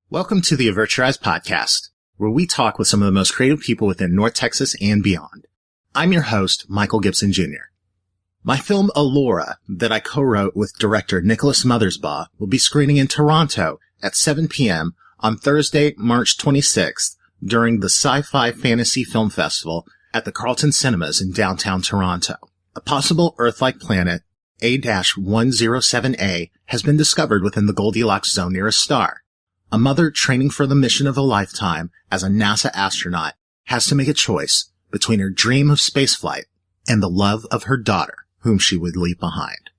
Welcome to the Avert podcast, where we talk with some of the most creative people within North Texas and beyond. I'm your host, Michael Gibson Jr. My film Allura, that I co-wrote with director Nicholas Mothersbaugh, will be screening in Toronto at 7 p.m. on Thursday, March 26th, during the Sci-Fi Fantasy Film Festival at the Carlton Cinemas in downtown Toronto. A possible Earth-like planet, A-107A, has been discovered within the Goldilocks zone near a star. A mother training for the mission of a lifetime as a NASA astronaut has to make a choice between her dream of spaceflight and the love of her daughter, whom she would leave behind.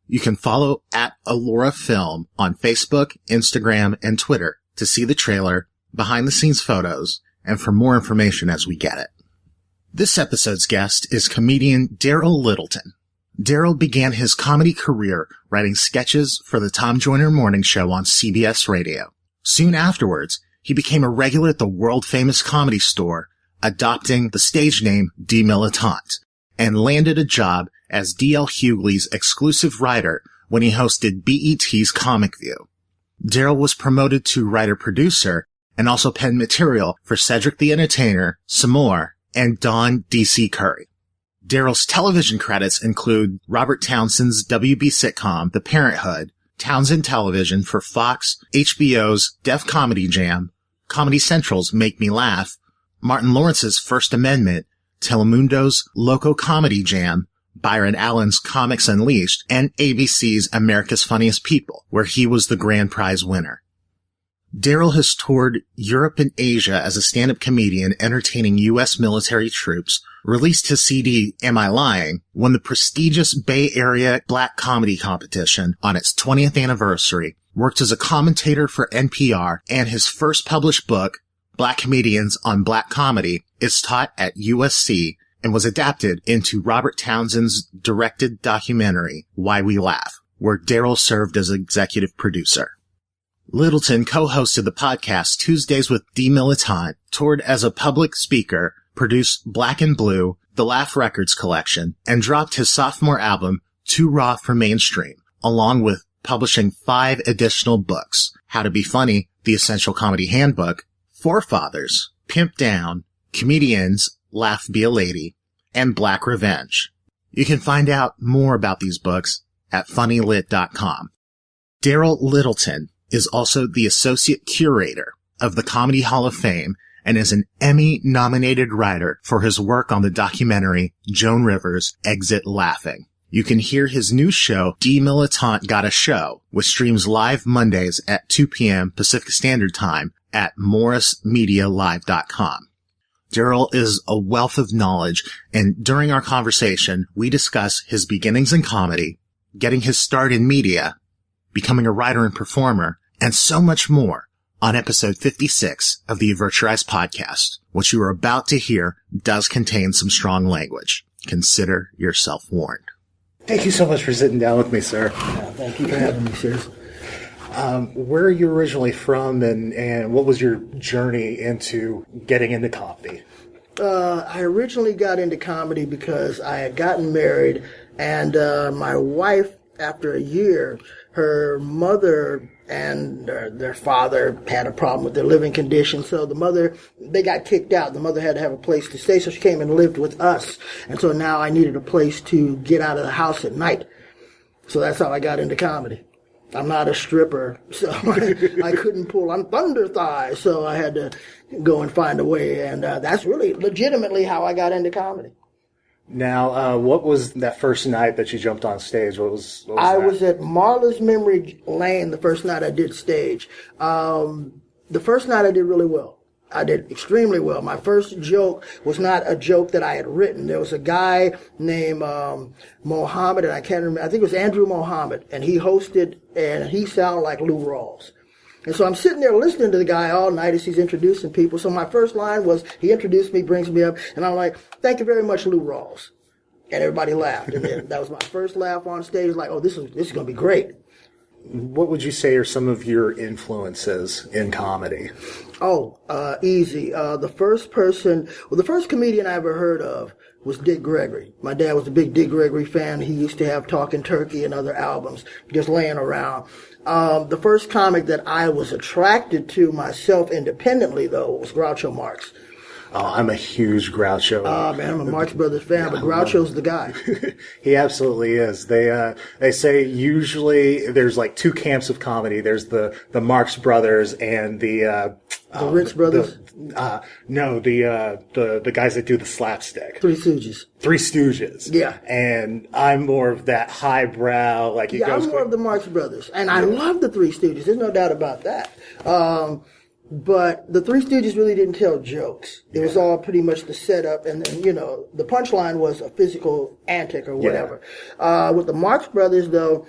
You can follow at Allura Film on Facebook, Instagram, and Twitter to see the trailer, behind-the-scenes photos, and for more information as we get it. This episode's guest is comedian Darryl Littleton. Darryl began his comedy career writing sketches for the Tom Joyner Morning Show on CBS Radio. Soon afterwards, he became a regular at the world-famous Comedy Store, adopting the stage name D. Militant, and landed a job as D.L. Hughley's exclusive writer when he hosted BET's Comic View. Darryl was promoted to writer-producer and also penned material for Cedric The Entertainer, Sommore and Don D.C. Curry. Darryl's television credits include Robert Townsend's WB sitcom The Parenthood, Townsend Television for Fox, HBO's Def Comedy Jam, Comedy Central's Make Me Laugh, Martin Lawrence's First Amendment, Telemundo's Loco Comedy Jam, Byron Allen's Comics Unleashed, and ABC's America's Funniest People, where he was the grand prize winner. Darryl has toured Europe and Asia as a stand-up comedian entertaining U.S. military troops, released his CD, Am I Lying?, won the prestigious Bay Area Black Comedy Competition on its 20th anniversary, worked as a commentator for NPR, and his first published book, Black Comedians on Black Comedy, is taught at USC and was adapted into Robert Townsend's directed documentary, Why We Laugh, where Darryl served as executive producer. Littleton co-hosted the podcast Tuesdays with D. Militant, toured as a public speaker, produced Black and Blue, the Laugh Records collection, and dropped his sophomore album, Too Raw for Mainstream, along with publishing 5 additional books, How to Be Funny, The Essential Comedy Handbook, Forefathers, Pimp Down, Comedians, Laugh Be a Lady, and Black Revenge. You can find out more about these books at funnylit.com. Darryl Littleton is also the associate curator of the Comedy Hall of Fame and is an Emmy-nominated writer for his work on the documentary Joan Rivers' Exit Laughing. You can hear his new show, D. Militant Got a Show, which streams live Mondays at 2 p.m. Pacific Standard Time at morrismedialive.com. Darryl is a wealth of knowledge, and during our conversation, we discuss his beginnings in comedy, getting his start in media, becoming a writer and performer, and so much more on episode 56 of the Avert podcast. What you are about to hear does contain some strong language. Consider yourself warned. Thank you so much for sitting down with me, sir. Thank you for having me, sir. Where are you originally from, and what was your journey into getting into comedy? I originally got into comedy because I had gotten married, and my wife, after a year, her mother and their father had a problem with their living conditions. So they got kicked out. The mother had to have a place to stay, so she came and lived with us. And so now I needed a place to get out of the house at night. So that's how I got into comedy. I'm not a stripper, so I couldn't pull on thunder thighs, so I had to go and find a way. And that's really legitimately how I got into comedy. Now, what was that first night that you jumped on stage? What was I was at Marla's Memory Lane the first night I did stage. The first night I did really well. I did extremely well. My first joke was not a joke that I had written. There was a guy named Mohammed, and I can't remember. I think it was Andrew Mohammed, and he hosted, and he sounded like Lou Rawls. And so I'm sitting there listening to the guy all night as he's introducing people. So my first line was, he introduced me, brings me up, and I'm like, thank you very much, Lou Rawls. And everybody laughed. And then that was my first laugh on stage, like, oh, this is going to be great. What would you say are some of your influences in comedy? Oh, easy. The first comedian I ever heard of was Dick Gregory. My dad was a big Dick Gregory fan. He used to have Talkin' Turkey and other albums just laying around. The first comic that I was attracted to myself independently, though, was Groucho Marx. Oh, I'm a huge Groucho. Oh, man, I'm a Marx Brothers fan, but Groucho's the guy. He absolutely is. They say usually there's like two camps of comedy. There's the Marx Brothers and the Ritz Brothers? No, the guys that do the slapstick. Three Stooges. Three Stooges. Yeah. And I'm more of that highbrow, like it goes. I'm more of the Marx Brothers. And I love the Three Stooges. There's no doubt about that. But the Three Stooges really didn't tell jokes. It was all pretty much the setup, and then, the punchline was a physical antic or whatever. With the Marx Brothers, though,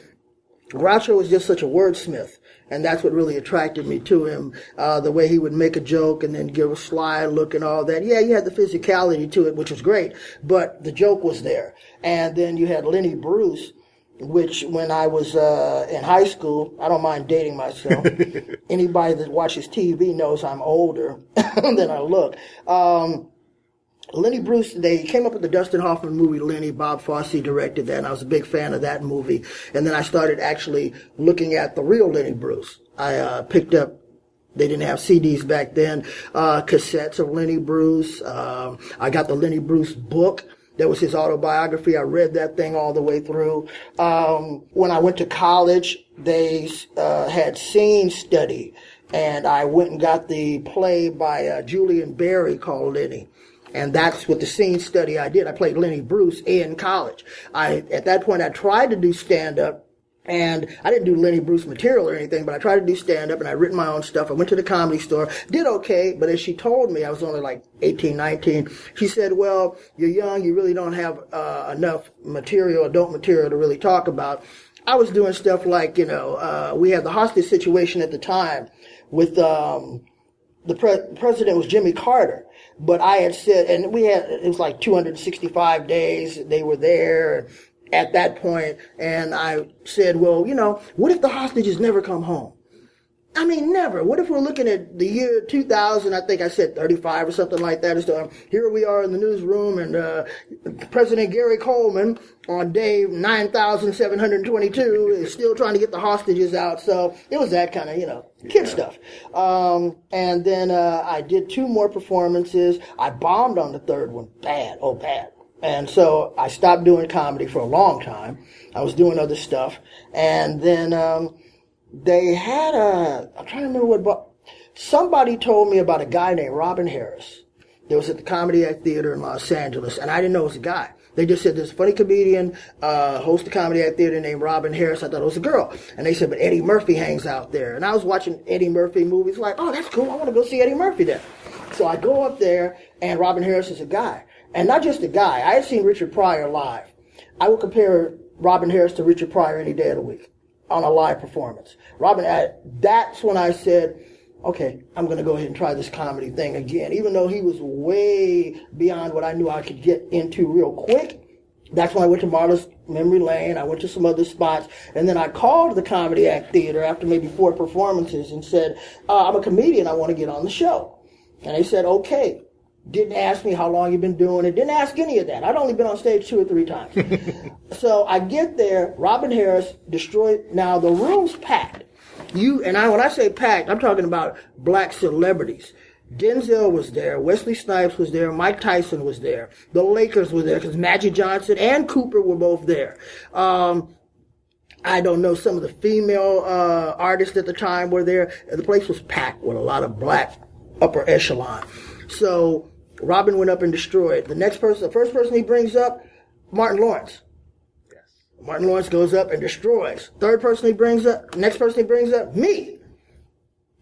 Groucho was just such a wordsmith, and that's what really attracted me to him. The way he would make a joke and then give a sly look and all that. Yeah, you had the physicality to it, which was great, but the joke was there. And then you had Lenny Bruce, which when I was in high school, I don't mind dating myself. Anybody that watches TV knows I'm older than I look. Lenny Bruce, they came up with the Dustin Hoffman movie, Lenny. Bob Fosse directed that, and I was a big fan of that movie. And then I started actually looking at the real Lenny Bruce. I picked up, they didn't have CDs back then, cassettes of Lenny Bruce. I got the Lenny Bruce book. That was his autobiography. I read that thing all the way through. When I went to college, they had scene study, and I went and got the play by Julian Barry called Lenny. And that's what the scene study I did. I played Lenny Bruce in college. At that point, I tried to do stand-up. And I didn't do Lenny Bruce material or anything, but I tried to do stand-up, and I'd written my own stuff. I went to the Comedy Store, did okay, but as she told me, I was only like 18, 19, she said, well, you're young, you really don't have enough material, adult material to really talk about. I was doing stuff like, we had the hostage situation at the time with the president was Jimmy Carter. But I had said, and it was like 265 days, they were there, at that point, and I said, well, what if the hostages never come home? I mean, never. What if we're looking at the year 2000, I think I said 35 or something like that. So here we are in the newsroom, and President Gary Coleman on day 9,722 is still trying to get the hostages out. So it was that kind of, kid stuff. And then I did 2 more performances. I bombed on the third one. Bad. Oh, bad. And so I stopped doing comedy for a long time. I was doing other stuff. And then they had I'm trying to remember somebody told me about a guy named Robin Harris. That was at the Comedy Act Theater in Los Angeles, and I didn't know it was a guy. They just said there's a funny comedian, host the Comedy Act Theater named Robin Harris. I thought it was a girl. And they said, but Eddie Murphy hangs out there. And I was watching Eddie Murphy movies like, oh, that's cool. I want to go see Eddie Murphy there. So I go up there, and Robin Harris is a guy. And not just a guy. I had seen Richard Pryor live. I would compare Robin Harris to Richard Pryor any day of the week on a live performance. That's when I said, okay, I'm going to go ahead and try this comedy thing again. Even though he was way beyond what I knew I could get into real quick. That's when I went to Marla's Memory Lane. I went to some other spots. And then I called the Comedy Act Theater after maybe 4 performances and said, I'm a comedian. I want to get on the show. And they said, okay. Didn't ask me how long you've been doing it. Didn't ask any of that. I'd only been on stage 2 or 3 times. So I get there. Robin Harris destroyed. Now the room's packed. When I say packed, I'm talking about black celebrities. Denzel was there. Wesley Snipes was there. Mike Tyson was there. The Lakers were there because Magic Johnson and Cooper were both there. I don't know, some of the female artists at the time were there. The place was packed with a lot of black upper echelon. So Robin went up and destroyed. The first person he brings up, Martin Lawrence. Yes. Martin Lawrence goes up and destroys. Next person he brings up, me.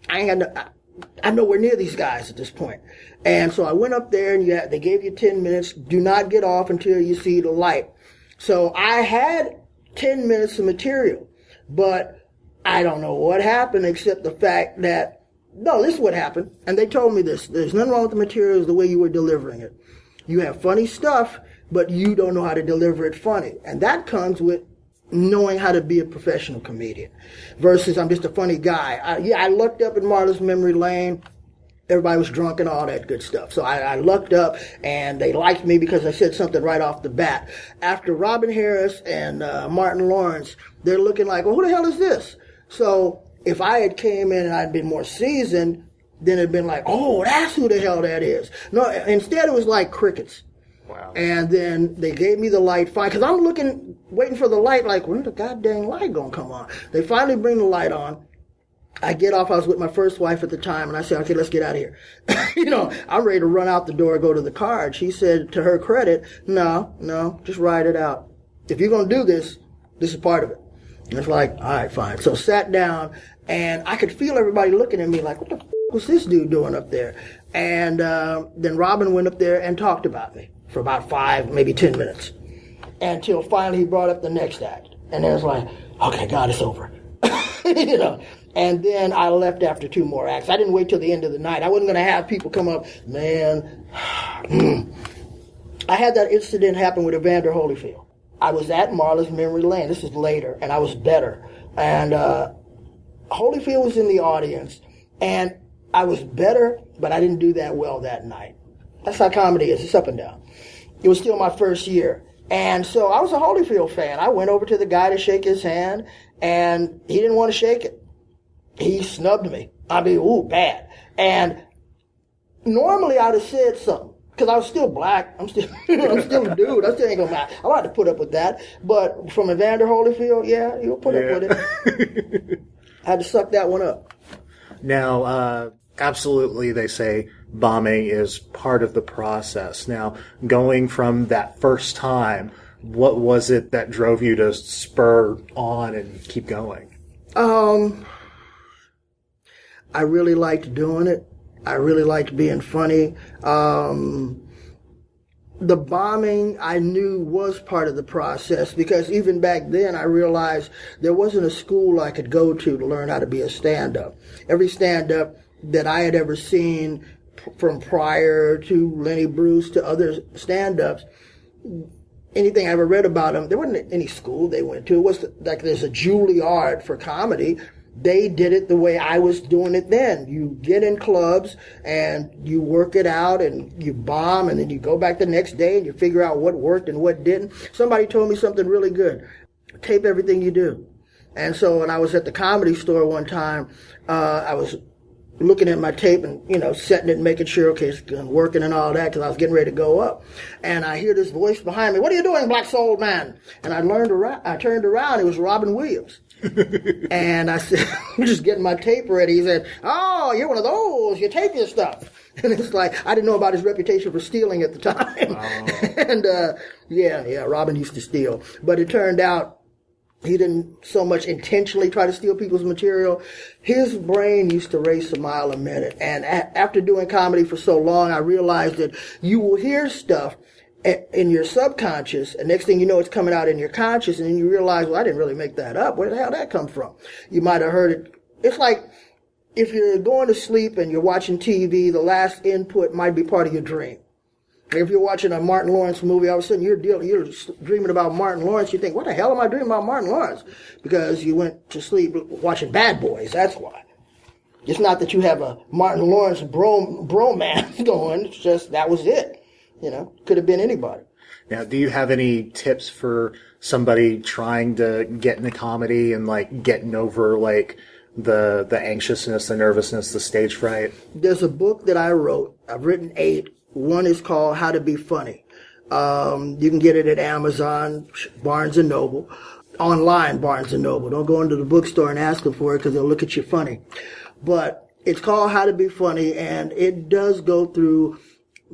I'm nowhere near these guys at this point. And so I went up there, and they gave you 10 minutes. Do not get off until you see the light. So I had 10 minutes of material, but I don't know what happened except the fact that, no, this is what happened. And they told me this. There's nothing wrong with the material, it's the way you were delivering it. You have funny stuff, but you don't know how to deliver it funny. And that comes with knowing how to be a professional comedian versus I'm just a funny guy. I looked up in Marla's Memory Lane. Everybody was drunk and all that good stuff. So I lucked up, and they liked me because I said something right off the bat. After Robin Harris and Martin Lawrence, they're looking like, well, who the hell is this? So if I had came in and I'd been more seasoned, then it'd been like, oh, that's who the hell that is. No, instead it was like crickets. Wow. And then they gave me the light fine, because I'm waiting for the light, like, when's the goddamn light gonna come on? They finally bring the light on. I get off, I was with my first wife at the time, and I said, okay, let's get out of here. I'm ready to run out the door, go to the car. And she said, to her credit, no, just ride it out. If you're gonna do this, this is part of it. And it's like, all right, fine. So sat down, and I could feel everybody looking at me like, what the f*** was this dude doing up there? And then Robin went up there and talked about me for about 5, maybe 10 minutes. Until finally he brought up the next act. And then it's like, okay, God, it's over. And then I left after 2 more acts. I didn't wait till the end of the night. I wasn't going to have people come up, man. I had that incident happen with Evander Holyfield. I was at Marla's Memory Lane. This is later, and I was better. And Holyfield was in the audience, and I was better, but I didn't do that well that night. That's how comedy is. It's up and down. It was still my first year. And so I was a Holyfield fan. I went over to the guy to shake his hand, and he didn't want to shake it. He snubbed me. I mean, ooh, bad. And normally I'd have said something, because I was still black. I'm still a dude. I still ain't gonna matter. I'm about to put up with that. But from Evander Holyfield, yeah, he'll put up with it. I had to suck that one up. Now, absolutely, they say bombing is part of the process. Now, going from that first time, what was it that drove you to spur on and keep going? I really liked doing it. I really liked being funny. The bombing I knew was part of the process, because even back then I realized there wasn't a school I could go to learn how to be a stand-up. Every stand-up that I had ever seen, from Pryor to Lenny Bruce to other stand-ups, anything I ever read about them, there wasn't any school they went to. It was like there's a Juilliard for comedy. They did it the way I was doing it then. You get in clubs and you work it out and you bomb, and then you go back the next day and you figure out what worked and what didn't. Somebody told me something really good. Tape everything you do. And so when I was at the Comedy Store one time, I was looking at my tape and, setting it and making sure, okay, it's working and all that, because I was getting ready to go up. And I hear this voice behind me, "What are you doing, black soul man?" And I turned around, it was Robin Williams. And I said, I'm just getting my tape ready. He said, "Oh, you're one of those, you tape your stuff." And it's like, I didn't know about his reputation for stealing at the time. Oh. And yeah, Robin used to steal. But it turned out he didn't so much intentionally try to steal people's material. His brain used to race a mile a minute. And after doing comedy for so long, I realized that you will hear stuff in your subconscious, and next thing you know, it's coming out in your conscious, and then you realize, well, I didn't really make that up. Where the hell did that come from? You might have heard it. It's like if you're going to sleep and you're watching TV, the last input might be part of your dream. If you're watching a Martin Lawrence movie, all of a sudden you're dreaming about Martin Lawrence. You think, what the hell am I dreaming about Martin Lawrence? Because you went to sleep watching Bad Boys. That's why. It's not that you have a Martin Lawrence bromance going. It's just that was it. Could have been anybody. Now, do you have any tips for somebody trying to get into comedy and getting over the anxiousness, the nervousness, the stage fright? There's a book that I wrote. I've written 8. One is called How to Be Funny. You can get it at Amazon, Barnes & Noble, online Barnes & Noble. Don't go into the bookstore and ask them for it, because they'll look at you funny. But it's called How to Be Funny, and it does go through.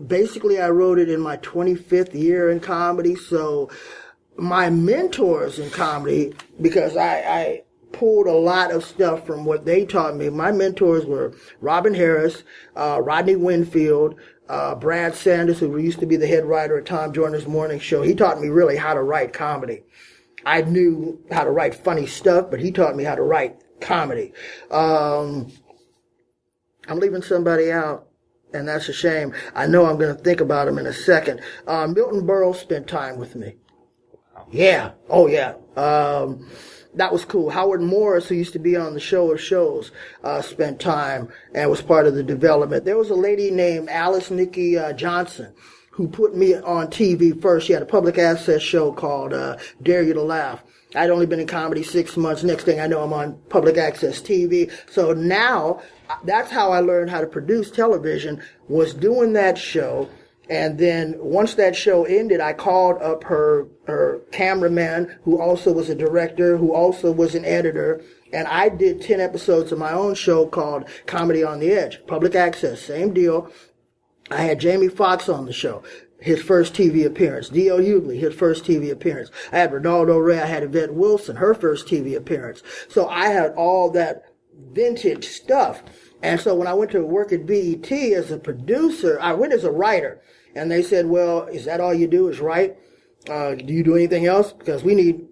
Basically, I wrote it in my 25th year in comedy. So my mentors in comedy, because I pulled a lot of stuff from what they taught me. My mentors were Robin Harris, Rodney Winfield, Brad Sanders, who used to be the head writer at Tom Joyner's Morning Show. He taught me really how to write comedy. I knew how to write funny stuff, but he taught me how to write comedy. I'm leaving somebody out, and that's a shame. I know I'm going to think about him in a second. Milton Berle spent time with me. Yeah. Oh, yeah. That was cool. Howard Morris, who used to be on the Show of Shows, spent time and was part of the development. There was a lady named Alice Nikki Johnson, who put me on TV first. She had a public access show called Dare You to Laugh. I'd only been in comedy 6 months. Next thing I know, I'm on public access TV. So now, that's how I learned how to produce television, was doing that show. And then once that show ended, I called up her cameraman, who also was a director, who also was an editor. And I did 10 episodes of my own show called Comedy on the Edge. Public access, same deal. I had Jamie Foxx on the show, his first TV appearance. D.L. Hughley, his first TV appearance. I had Ronaldo Ray. I had Yvette Wilson, her first TV appearance. So I had all that vintage stuff. And so when I went to work at BET as a producer, I went as a writer. And they said, well, is that all you do is write? Do you do anything else? Because we need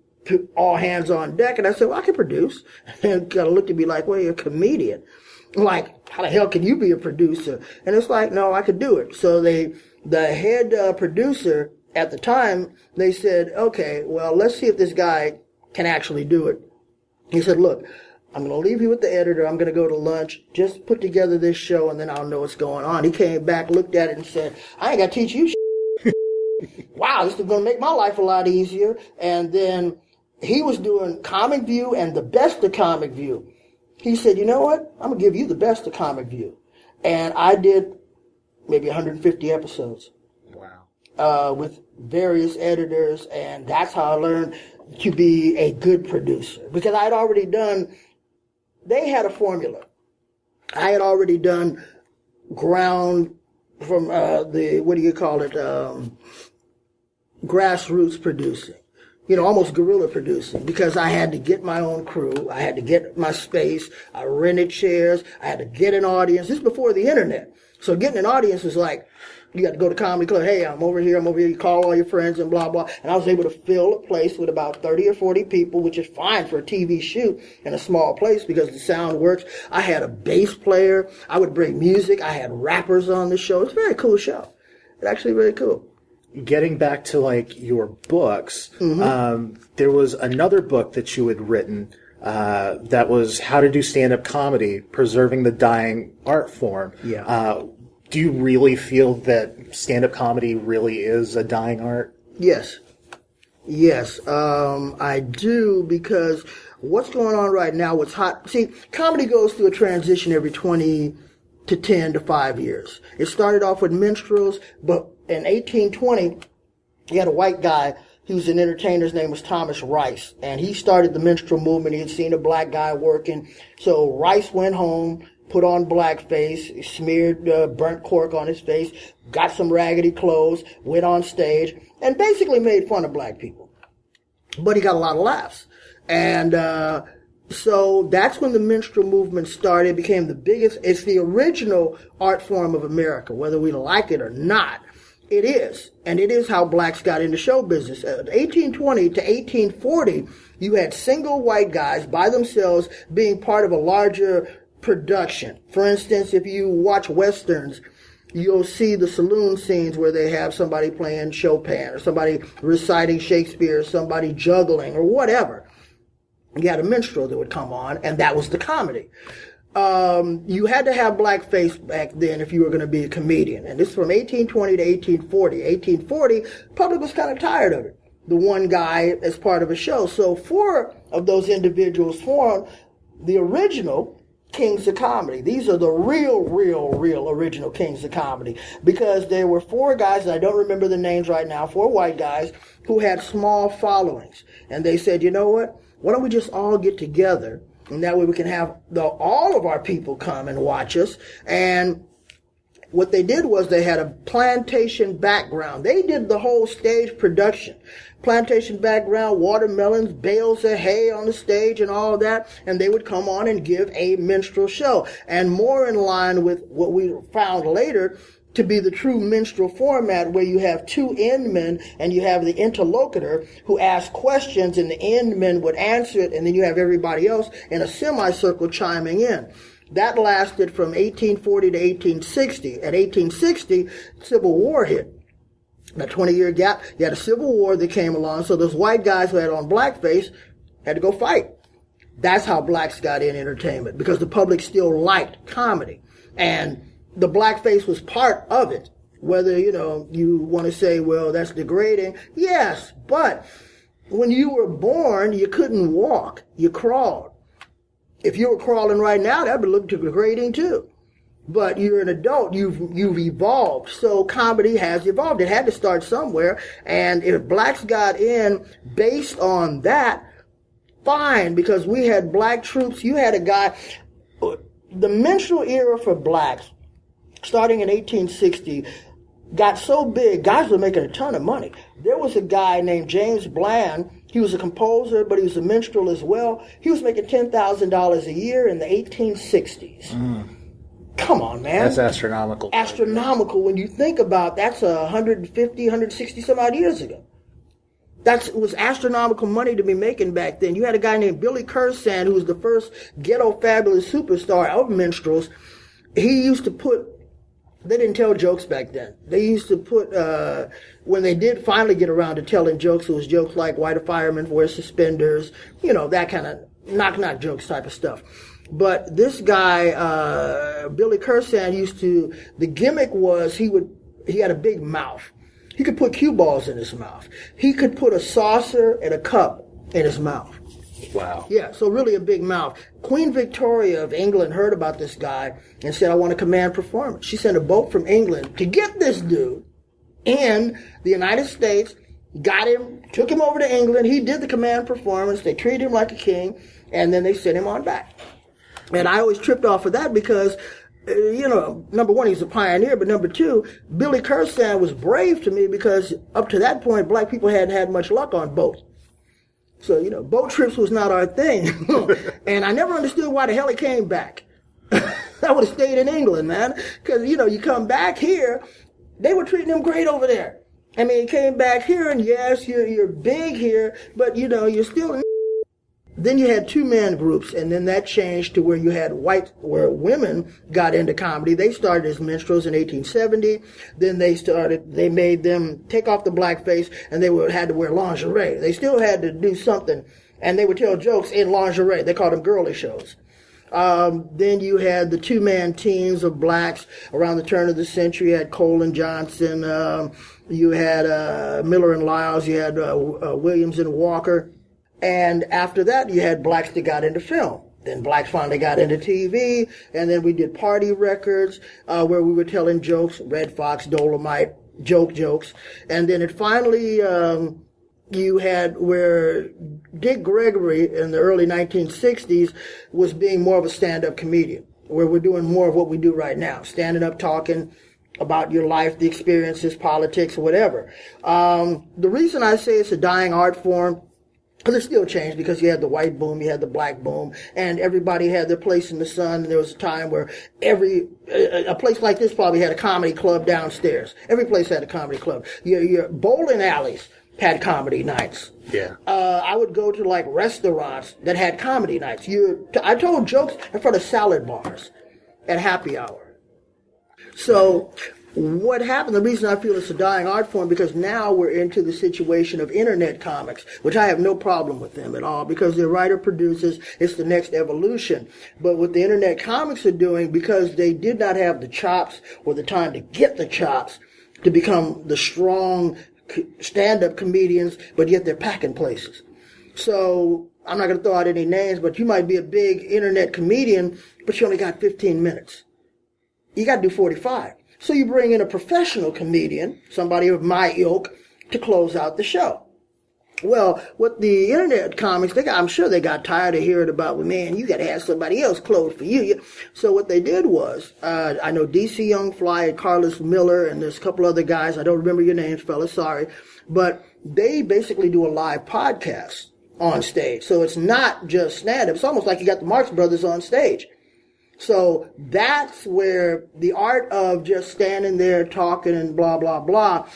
all hands on deck. And I said, well, I can produce. And kind of looked at me like, well, you're a comedian. I'm like, how the hell can you be a producer? And it's like, no, I could do it. So the head producer at the time, they said, okay, well, let's see if this guy can actually do it. He said, look, I'm going to leave you with the editor. I'm going to go to lunch. Just put together this show, and then I'll know what's going on. He came back, looked at it, and said, I ain't got to teach you shit. Wow, this is going to make my life a lot easier. And then he was doing Comic View and the best of Comic View. He said, you know what? I'm going to give you the best of Comic View. And I did maybe 150 episodes. Wow. With various editors, and that's how I learned to be a good producer. Because I had already done, they had a formula. I had already done ground from grassroots producing. You know, almost guerrilla producing, because I had to get my own crew. I had to get my space. I rented chairs. I had to get an audience. This is before the internet. So getting an audience was like, you got to go to comedy club. Hey, I'm over here. You call all your friends and blah, blah. And I was able to fill a place with about 30 or 40 people, which is fine for a TV shoot in a small place because the sound works. I had a bass player. I would bring music. I had rappers on the show. It's a very cool show. It's actually very cool. Getting back to like your books, there was another book that you had written that was How to Do Stand-Up Comedy, Preserving the Dying Art Form. Yeah. Do you really feel that stand-up comedy really is a dying art? Yes. I do, because what's going on right now, what's hot. See, comedy goes through a transition every 20 to 10 to 5 years. It started off with minstrels, but in 1820, you had a white guy. He was an entertainer. His name was Thomas Rice, and he started the minstrel movement. He had seen a black guy working. So Rice went home, put on blackface, smeared burnt cork on his face, got some raggedy clothes, went on stage, and basically made fun of black people. But he got a lot of laughs. And so that's when the minstrel movement started. It became the biggest. It's the original art form of America, whether we like it or not. It is. And it is how blacks got into show business. 1820 to 1840, you had single white guys by themselves being part of a larger production. For instance, if you watch Westerns, you'll see the saloon scenes where they have somebody playing Chopin or somebody reciting Shakespeare or somebody juggling or whatever. You had a minstrel that would come on, and that was the comedy. You had to have blackface back then if you were going to be a comedian. And this is from 1820 to 1840. 1840, public was kind of tired of it. The one guy as part of a show. So 4 of those individuals formed the original Kings of Comedy. These are the real original Kings of Comedy, because there were 4 guys, and I don't remember the names right now, 4 white guys who had small followings. And they said, you know what? Why don't we just all get together, and that way we can have all of our people come and watch us. And what they did was they had a plantation background. They did the whole stage production. Plantation background, watermelons, bales of hay on the stage and all of that, and they would come on and give a minstrel show. And more in line with what we found later to be the true minstrel format, where you have 2 endmen and you have the interlocutor who asks questions and the endmen would answer it, and then you have everybody else in a semicircle chiming in. That lasted from 1840 to 1860. At 1860, Civil War hit. A 20-year gap, you had a Civil War that came along, so those white guys who had on blackface had to go fight. That's how blacks got in entertainment, because the public still liked comedy. And the blackface was part of it. Whether, you want to say, well, that's degrading. Yes, but when you were born, you couldn't walk. You crawled. If you were crawling right now, that would look degrading too. But you're an adult. You've evolved. So comedy has evolved. It had to start somewhere. And if blacks got in based on that, fine, because we had black troops. You had a guy, the minstrel era for blacks, starting in 1860, got so big, guys were making a ton of money. There was a guy named James Bland. He was a composer, but he was a minstrel as well. He was making $10,000 a year in the 1860s. Come on, man. That's astronomical. Astronomical. When you think about that's 150, 160 some odd years ago. It was astronomical money to be making back then. You had a guy named Billy Curzan, who was the first ghetto fabulous superstar of minstrels. He used to put, they didn't tell jokes back then. They used to put, when they did finally get around to telling jokes, it was jokes like why do firemen wear suspenders, that kind of knock-knock jokes type of stuff. But this guy, Billy Curzan, the gimmick was he had a big mouth. He could put cue balls in his mouth. He could put a saucer and a cup in his mouth. Wow. Yeah, so really a big mouth. Queen Victoria of England heard about this guy and said, I want a command performance. She sent a boat from England to get this dude in the United States, got him, took him over to England. He did the command performance. They treated him like a king, and then they sent him on back. And I always tripped off of that because, number one, he's a pioneer, but number two, Billy Curzan was brave to me because up to that point, black people hadn't had much luck on boats. So, boat trips was not our thing. And I never understood why the hell he came back. I would have stayed in England, man. Because, you come back here, they were treating him great over there. I mean, he came back here, and yes, you're big here, but, you're still... Then you had two-man groups, and then that changed to where you had where women got into comedy. They started as minstrels in 1870. Then they made them take off the blackface, and they had to wear lingerie. They still had to do something, and they would tell jokes in lingerie. They called them girly shows. Then you had the two-man teams of blacks around the turn of the century. You had Cole and Johnson. You had Miller and Lyles. You had Williams and Walker. And after that, you had blacks that got into film. Then blacks finally got into TV. And then we did party records where we were telling jokes, Red Fox, Dolomite, jokes. And then it finally, you had where Dick Gregory in the early 1960s was being more of a stand-up comedian, where we're doing more of what we do right now, standing up, talking about your life, the experiences, politics, whatever. The reason I say it's a dying art form, because it still changed, because you had the white boom, you had the black boom, and everybody had their place in the sun. And there was a time where a place like this probably had a comedy club downstairs. Every place had a comedy club. Your bowling alleys had comedy nights. Yeah. I would go to like restaurants that had comedy nights. I told jokes in front of salad bars at happy hour. So what happened, the reason I feel it's a dying art form, because now we're into the situation of internet comics, which I have no problem with them at all, because they're writer-producers, it's the next evolution. But what the internet comics are doing, because they did not have the chops or the time to get the chops to become the strong stand-up comedians, but yet they're packing places. So I'm not going to throw out any names, but you might be a big internet comedian, but you only got 15 minutes. You got to do 45. So you bring in a professional comedian, somebody of my ilk, to close out the show. Well, what the internet comics, I'm sure they got tired of hearing about, well, man, you got to have somebody else close for you. So what they did was, I know DC Young Fly and Carlos Miller, and there's a couple other guys, I don't remember your names, fellas, sorry, but they basically do a live podcast on stage. So it's not just stand-up. It's almost like you got the Marx Brothers on stage. So that's where the art of just standing there talking and blah, blah, blah,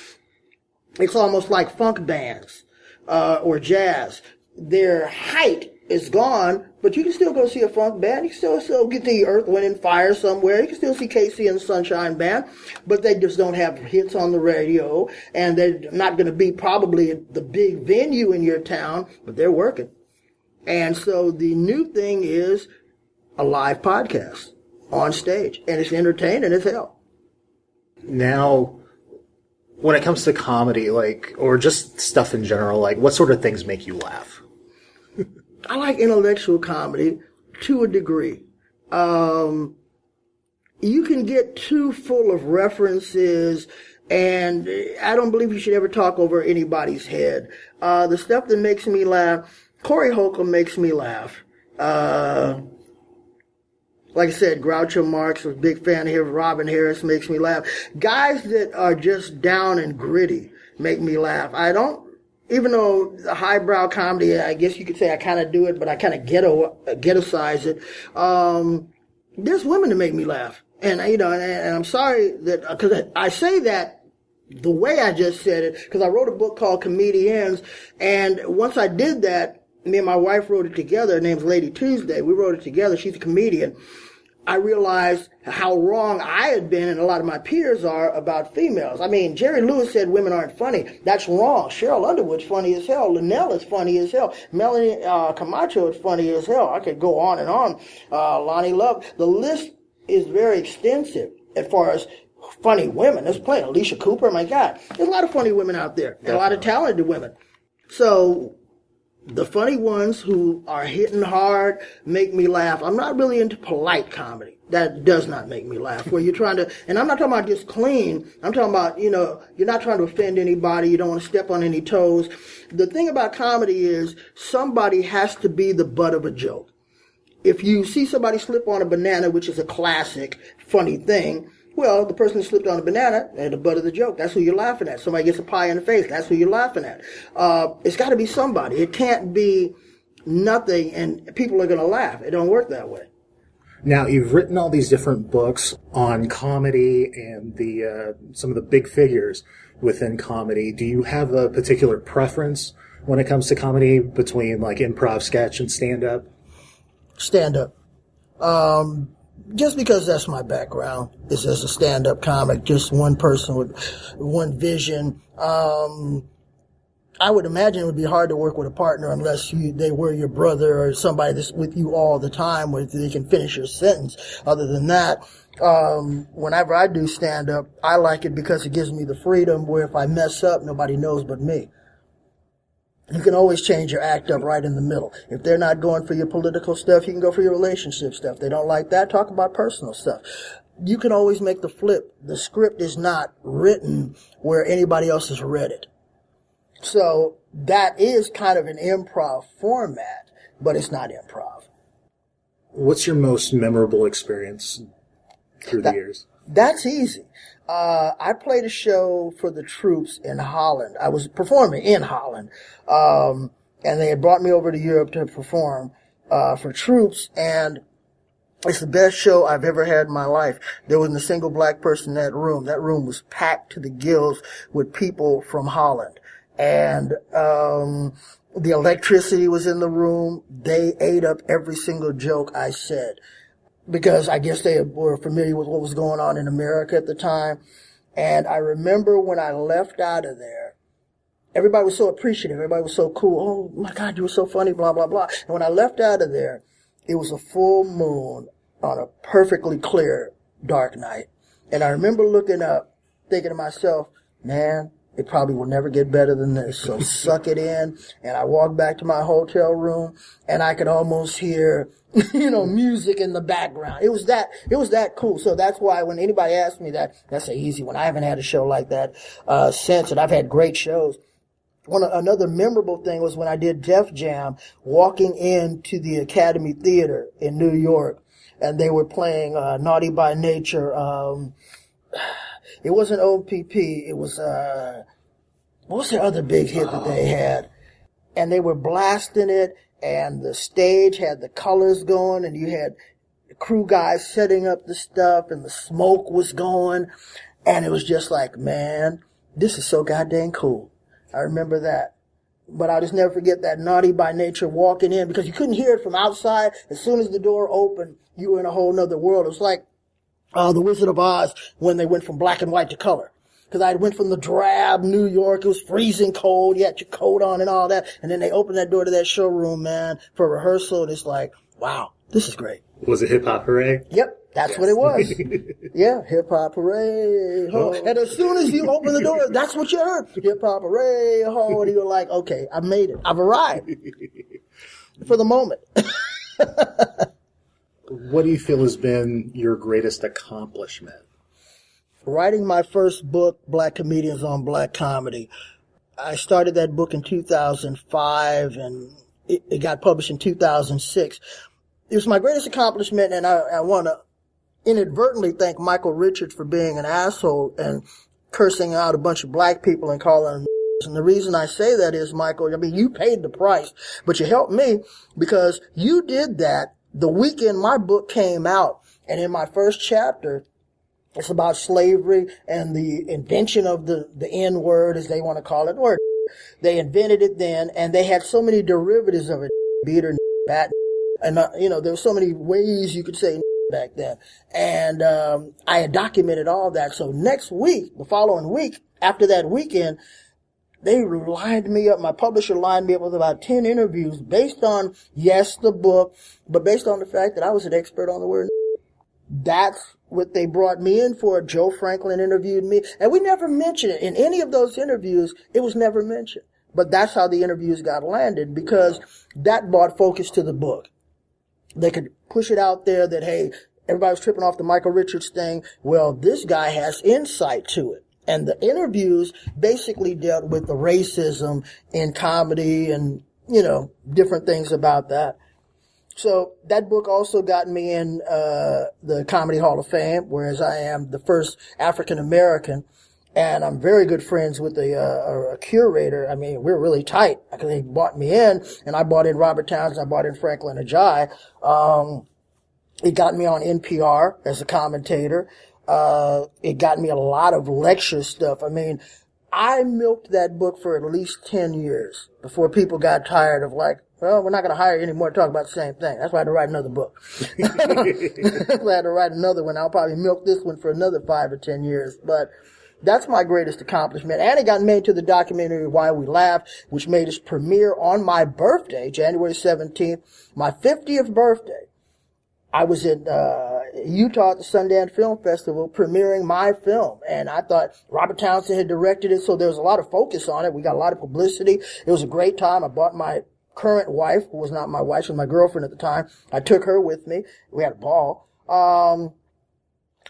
it's almost like funk bands or jazz. Their height is gone, but you can still go see a funk band. You can still get the Earth, Wind, and Fire somewhere. You can still see Casey and the Sunshine Band, but they just don't have hits on the radio, and they're not going to be probably the big venue in your town, but they're working. And so the new thing is a live podcast on stage, and it's entertaining as hell. Now, when it comes to comedy, like, or just stuff in general, like, what sort of things make you laugh? I like intellectual comedy to a degree. You can get too full of references, and I don't believe you should ever talk over anybody's head. The stuff that makes me laugh, Corey Holcomb makes me laugh. Like I said, Groucho Marx, was a big fan of him. Robin Harris makes me laugh. Guys that are just down and gritty make me laugh. I don't, even though the highbrow comedy, I guess you could say I kind of do it, but I kind of ghetto-size it. There's women that make me laugh. And, and I'm sorry that, because I say that the way I just said it, because I wrote a book called Comedians, and once I did that, me and my wife wrote it together. Her name's Lady Tuesday. We wrote it together. She's a comedian. I realized how wrong I had been, and a lot of my peers are, about females. I mean, Jerry Lewis said women aren't funny. That's wrong. Cheryl Underwood's funny as hell. Linnell is funny as hell. Melanie Camacho is funny as hell. I could go on and on. Lonnie Love. The list is very extensive as far as funny women. There's plenty. Alicia Cooper, my God. There's a lot of funny women out there. There's a lot of talented women. So the funny ones who are hitting hard make me laugh. I'm not really into polite comedy. That does not make me laugh. Where you're trying to, and I'm not talking about just clean. I'm talking about, you're not trying to offend anybody. You don't want to step on any toes. The thing about comedy is somebody has to be the butt of a joke. If you see somebody slip on a banana, which is a classic funny thing, well, the person who slipped on a banana, they're the butt of the joke. That's who you're laughing at. Somebody gets a pie in the face. That's who you're laughing at. It's got to be somebody. It can't be nothing and people are going to laugh. It don't work that way. Now, you've written all these different books on comedy and the some of the big figures within comedy. Do you have a particular preference when it comes to comedy between, like, improv, sketch, and stand-up? Stand-up. Just because that's my background, is as a stand-up comic, just one person with one vision. I would imagine it would be hard to work with a partner unless they were your brother or somebody that's with you all the time where they can finish your sentence. Other than that, whenever I do stand-up, I like it because it gives me the freedom where if I mess up, nobody knows but me. You can always change your act up right in the middle. If they're not going for your political stuff, you can go for your relationship stuff. They don't like that, talk about personal stuff. You can always make the flip. The script is not written where anybody else has read it. So that is kind of an improv format, but it's not improv. What's your most memorable experience through the years? That's easy. I played a show for the troops in Holland. I was performing in Holland. And they had brought me over to Europe to perform, for troops. And it's the best show I've ever had in my life. There wasn't a single black person in that room. That room was packed to the gills with people from Holland. And, the electricity was in the room. They ate up every single joke I said, because I guess they were familiar with what was going on in America at the time. And I remember when I left out of there, everybody was so appreciative. Everybody was so cool. Oh, my God, you were so funny, blah, blah, blah. And when I left out of there, it was a full moon on a perfectly clear, dark night. And I remember looking up, thinking to myself, man, it probably will never get better than this, so suck it in. And I walked back to my hotel room, and I could almost hear, music in the background. It was that cool. So that's why when anybody asks me that, that's an easy one. I haven't had a show like that since, and I've had great shows. Another memorable thing was when I did Def Jam, walking into the Academy Theater in New York, and they were playing Naughty by Nature. It wasn't OPP. It was, what was the other big hit that they had? And they were blasting it, and the stage had the colors going, and you had the crew guys setting up the stuff, and the smoke was going, and it was just like, man, this is so goddamn cool. I remember that. But I'll just never forget that Naughty by Nature walking in, because you couldn't hear it from outside. As soon as the door opened, you were in a whole nother world. It was like The Wizard of Oz when they went from black and white to color. Because I went from the drab New York, it was freezing cold, you had your coat on and all that, and then they opened that door to that showroom, man, for rehearsal, and it's like, wow, this is great. Was it Hip Hop Hooray? Yep. That's what it was. Yeah, hip hop hooray ho. And as soon as you open the door, that's what you heard. Hip hop hooray ho. And you're like, okay, I made it. I've arrived for the moment. What do you feel has been your greatest accomplishment? Writing my first book, Black Comedians on Black Comedy. I started that book in 2005 and it got published in 2006. It was my greatest accomplishment, and I want to inadvertently thank Michael Richards for being an asshole and cursing out a bunch of black people and calling them. And the reason I say that is, Michael, I mean, you paid the price, but you helped me because you did that the weekend my book came out. And in my first chapter, it's about slavery and the invention of the N-word, as they want to call it, or they invented it then, and they had so many derivatives of it, beater, bat, and, there were so many ways you could say back then. And I had documented all that. So next week, the following week, after that weekend, they lined me up. My publisher lined me up with about 10 interviews based on, yes, the book, but based on the fact that I was an expert on the word. That's what they brought me in for. Joe Franklin interviewed me, and we never mentioned it. In any of those interviews, it was never mentioned. But that's how the interviews got landed, because that brought focus to the book. They could push it out there that, hey, everybody was tripping off the Michael Richards thing. Well, this guy has insight to it. And the interviews basically dealt with the racism in comedy and, different things about that. So that book also got me in the Comedy Hall of Fame, whereas I am the first African American. And I'm very good friends with a curator. I mean, we're really tight because he brought me in, and I brought in Robert Townsend, I brought in Franklin Ajayi. It got me on NPR as a commentator. It got me a lot of lecture stuff. I mean, I milked that book for at least 10 years before people got tired of like, well, we're not going to hire you anymore to talk about the same thing. That's why I had to write another book. That's why I had to write another one. I'll probably milk this one for another 5 or 10 years. But that's my greatest accomplishment. And it got made to the documentary Why We Laugh, which made its premiere on my birthday, January 17th, my 50th birthday. I was in Utah at the Sundance Film Festival premiering my film. And I thought Robert Townsend had directed it, so there was a lot of focus on it. We got a lot of publicity. It was a great time. I brought my current wife, who was not my wife, she was my girlfriend at the time. I took her with me. We had a ball.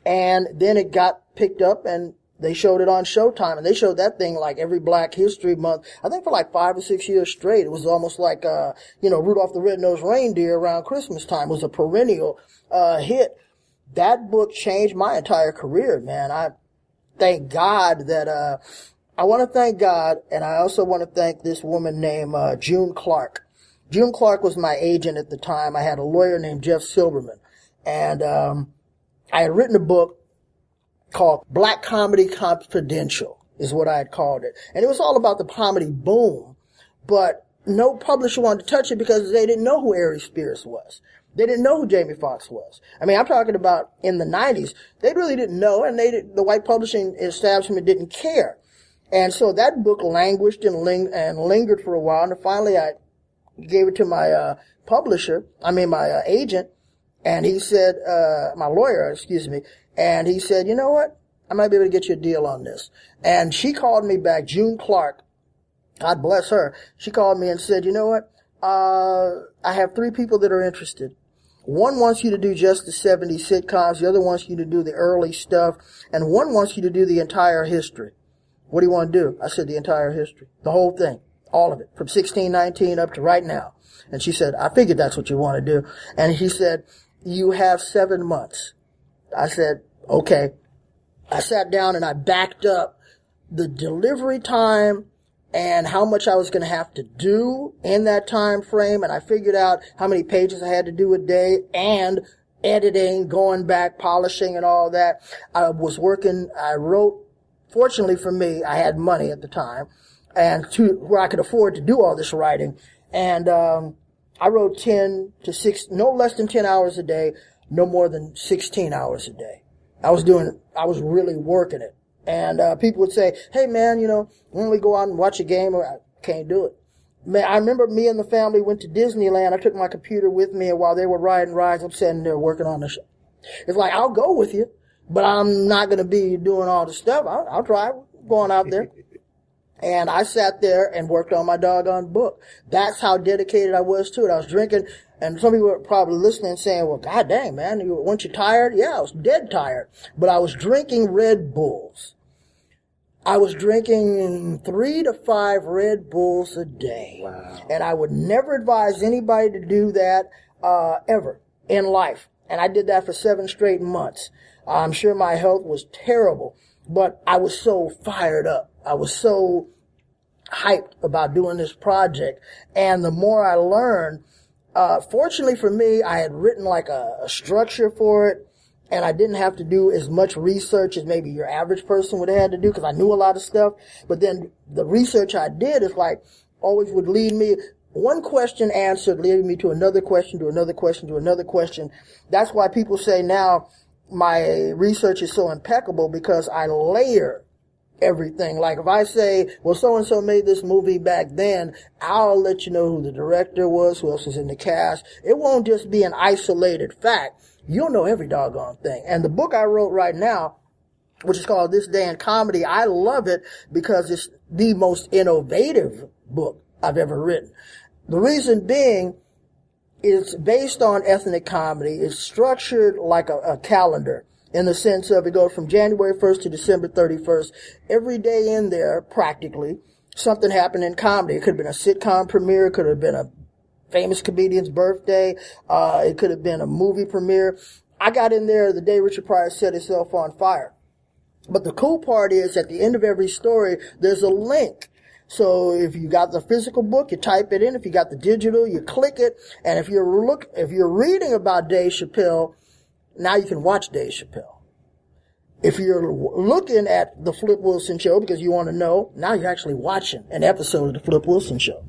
And then it got picked up and they showed it on Showtime, and they showed that thing like every Black History Month. I think for like 5 or 6 years straight. It was almost like, Rudolph the Red-Nosed Reindeer around Christmas time. It was a perennial, hit. That book changed my entire career, man. I thank God that, I want to thank God, and I also want to thank this woman named, June Clark. June Clark was my agent at the time. I had a lawyer named Jeff Silberman, and, I had written a book called Black Comedy Confidential, is what I had called it. And it was all about the comedy boom, but no publisher wanted to touch it because they didn't know who Ari Spears was. They didn't know who Jamie Foxx was. I mean, I'm talking about in the 90s. They really didn't know, and the white publishing establishment didn't care. And so that book languished and lingered for a while, and finally I gave it to my my agent, and he said, my lawyer, excuse me, and he said, you know what? I might be able to get you a deal on this. And she called me back, June Clark. God bless her. She called me and said, you know what? I have 3 people that are interested. One wants you to do just the 70s sitcoms. The other wants you to do the early stuff. And one wants you to do the entire history. What do you want to do? I said, the entire history. The whole thing. All of it. From 1619 up to right now. And she said, I figured that's what you want to do. And he said, you have 7 months. I said, okay. I sat down and I backed up the delivery time and how much I was going to have to do in that time frame. And I figured out how many pages I had to do a day and editing, going back, polishing and all that. I was working, I wrote, fortunately for me, I had money at the time and where I could afford to do all this writing. And, I wrote 10 to 6, no less than 10 hours a day, no more than 16 hours a day. I was really working it. And, people would say, hey man, when we go out and watch a game, I can't do it. Man, I remember me and the family went to Disneyland. I took my computer with me, and while they were riding rides, I'm sitting there working on the show. It's like, I'll go with you, but I'm not going to be doing all the stuff. I'll try going out there. And I sat there and worked on my doggone book. That's how dedicated I was to it. I was drinking, and some people were probably listening and saying, well, God dang, man, weren't you tired? Yeah, I was dead tired. But I was drinking Red Bulls. I was drinking 3 to 5 Red Bulls a day. Wow. And I would never advise anybody to do that ever in life. And I did that for 7 straight months. I'm sure my health was terrible, but I was so fired up. I was so hyped about doing this project. And the more I learned, fortunately for me, I had written like a structure for it, and I didn't have to do as much research as maybe your average person would have had to do, because I knew a lot of stuff. But then the research I did is like always would lead me, one question answered, leading me to another question, to another question, to another question. That's why people say now my research is so impeccable, because I layer everything. Like if I say, well, so-and-so made this movie back then, I'll let you know who the director was, who else was in the cast. It won't just be an isolated fact. You'll know every doggone thing. And the book I wrote right now, which is called This Day in Comedy, I love it because it's the most innovative book I've ever written. The reason being, it's based on ethnic comedy. It's structured like a calendar, in the sense of it goes from January 1st to December 31st. Every day in there, practically, something happened in comedy. It could have been a sitcom premiere. It could have been a famous comedian's birthday. It could have been a movie premiere. I got in there the day Richard Pryor set himself on fire. But the cool part is, at the end of every story, there's a link. So if you got the physical book, you type it in. If you got the digital, you click it. And if you're reading about Dave Chappelle, now you can watch Dave Chappelle. If you're looking at the Flip Wilson Show because you want to know, now you're actually watching an episode of the Flip Wilson Show,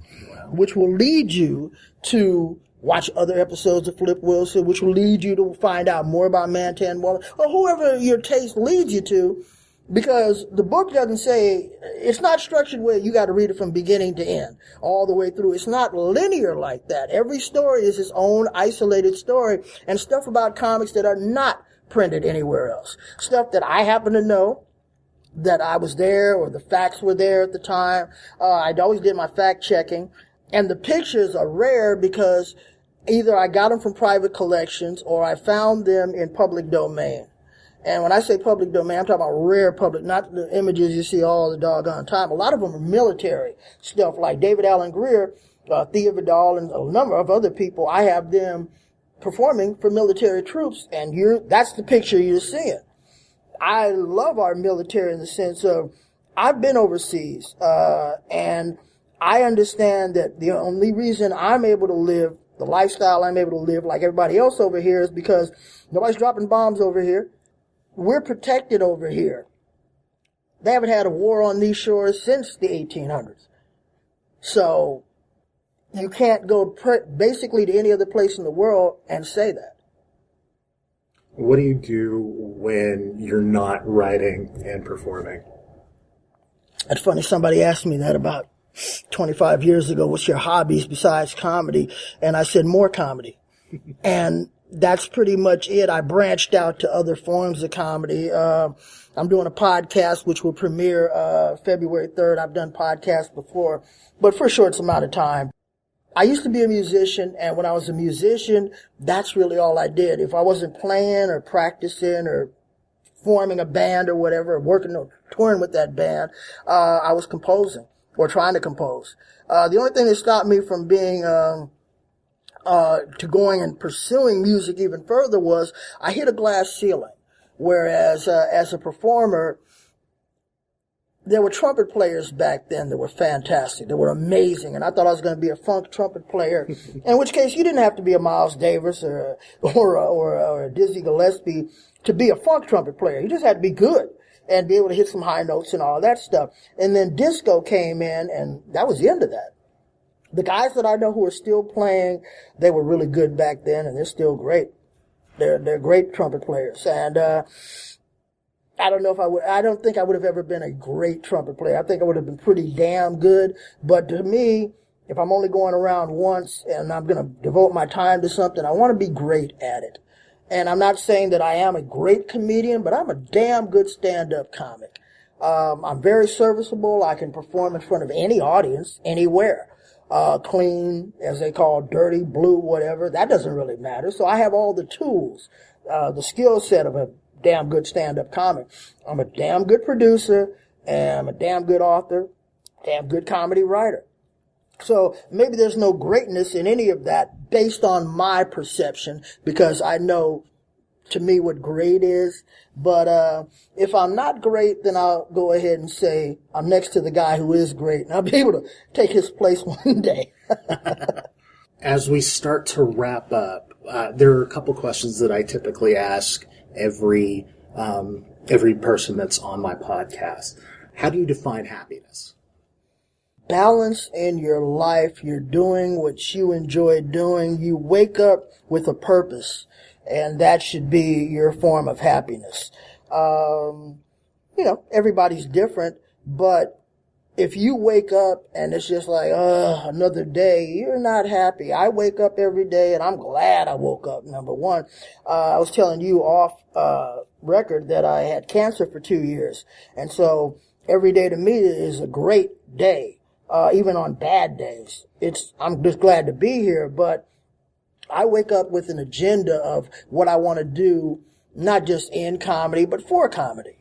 which will lead you to watch other episodes of Flip Wilson, which will lead you to find out more about Mantan Waller, or whoever your taste leads you to, because the book doesn't say, it's not structured where you got to read it from beginning to end, all the way through. It's not linear like that. Every story is its own isolated story, and stuff about comics that are not printed anywhere else. Stuff that I happen to know, that I was there, or the facts were there at the time. I always did my fact checking. And the pictures are rare because either I got them from private collections or I found them in public domain. And when I say public domain, I'm talking about rare public, not the images you see all the doggone time. A lot of them are military stuff, like David Allen Greer, Thea Vidal, and a number of other people. I have them performing for military troops, and that's the picture you're seeing. I love our military in the sense of, I've been overseas, and I understand that the only reason I'm able to live the lifestyle I'm able to live like everybody else over here is because nobody's dropping bombs over here. We're protected over here. They haven't had a war on these shores since the 1800s. So you can't go basically to any other place in the world and say that. What do you do when you're not writing and performing? It's funny, somebody asked me that about 25 years ago, what's your hobbies besides comedy? And I said, more comedy. And that's pretty much it. I branched out to other forms of comedy. I'm doing a podcast which will premiere February 3rd. I've done podcasts before, but for a short amount of time. I used to be a musician, and when I was a musician, that's really all I did. If I wasn't playing or practicing or forming a band or whatever, or working or touring with that band, I was composing or trying to compose. The only thing that stopped me from being to going and pursuing music even further was I hit a glass ceiling. Whereas as a performer, there were trumpet players back then that were fantastic, that were amazing, and I thought I was going to be a funk trumpet player. In which case, you didn't have to be a Miles Davis or a Dizzy Gillespie to be a funk trumpet player. You just had to be good and be able to hit some high notes and all that stuff. And then disco came in, and that was the end of that. The guys that I know who are still playing, they were really good back then, and they're still great. They're great trumpet players. And I don't think I would have ever been a great trumpet player. I think I would have been pretty damn good. But to me, if I'm only going around once and I'm going to devote my time to something, I want to be great at it. And I'm not saying that I am a great comedian, but I'm a damn good stand-up comic. I'm very serviceable. I can perform in front of any audience, anywhere. Clean, as they call dirty, blue, whatever. That doesn't really matter. So I have all the tools, the skill set of a damn good stand-up comic. I'm a damn good producer, and I'm a damn good author, damn good comedy writer. So maybe there's no greatness in any of that based on my perception, because I know to me what great is. But if I'm not great, then I'll go ahead and say I'm next to the guy who is great, and I'll be able to take his place one day. As we start to wrap up, there are a couple questions that I typically ask every person that's on my podcast. How do you define happiness? Balance in your life. You're doing what you enjoy doing. You wake up with a purpose, and that should be your form of happiness. Everybody's different, but if you wake up and it's just like, another day, you're not happy. I wake up every day and I'm glad I woke up, number one. I was telling you off record that I had cancer for 2 years. And so every day to me is a great day, even on bad days. I'm just glad to be here, but I wake up with an agenda of what I want to do, not just in comedy, but for comedy.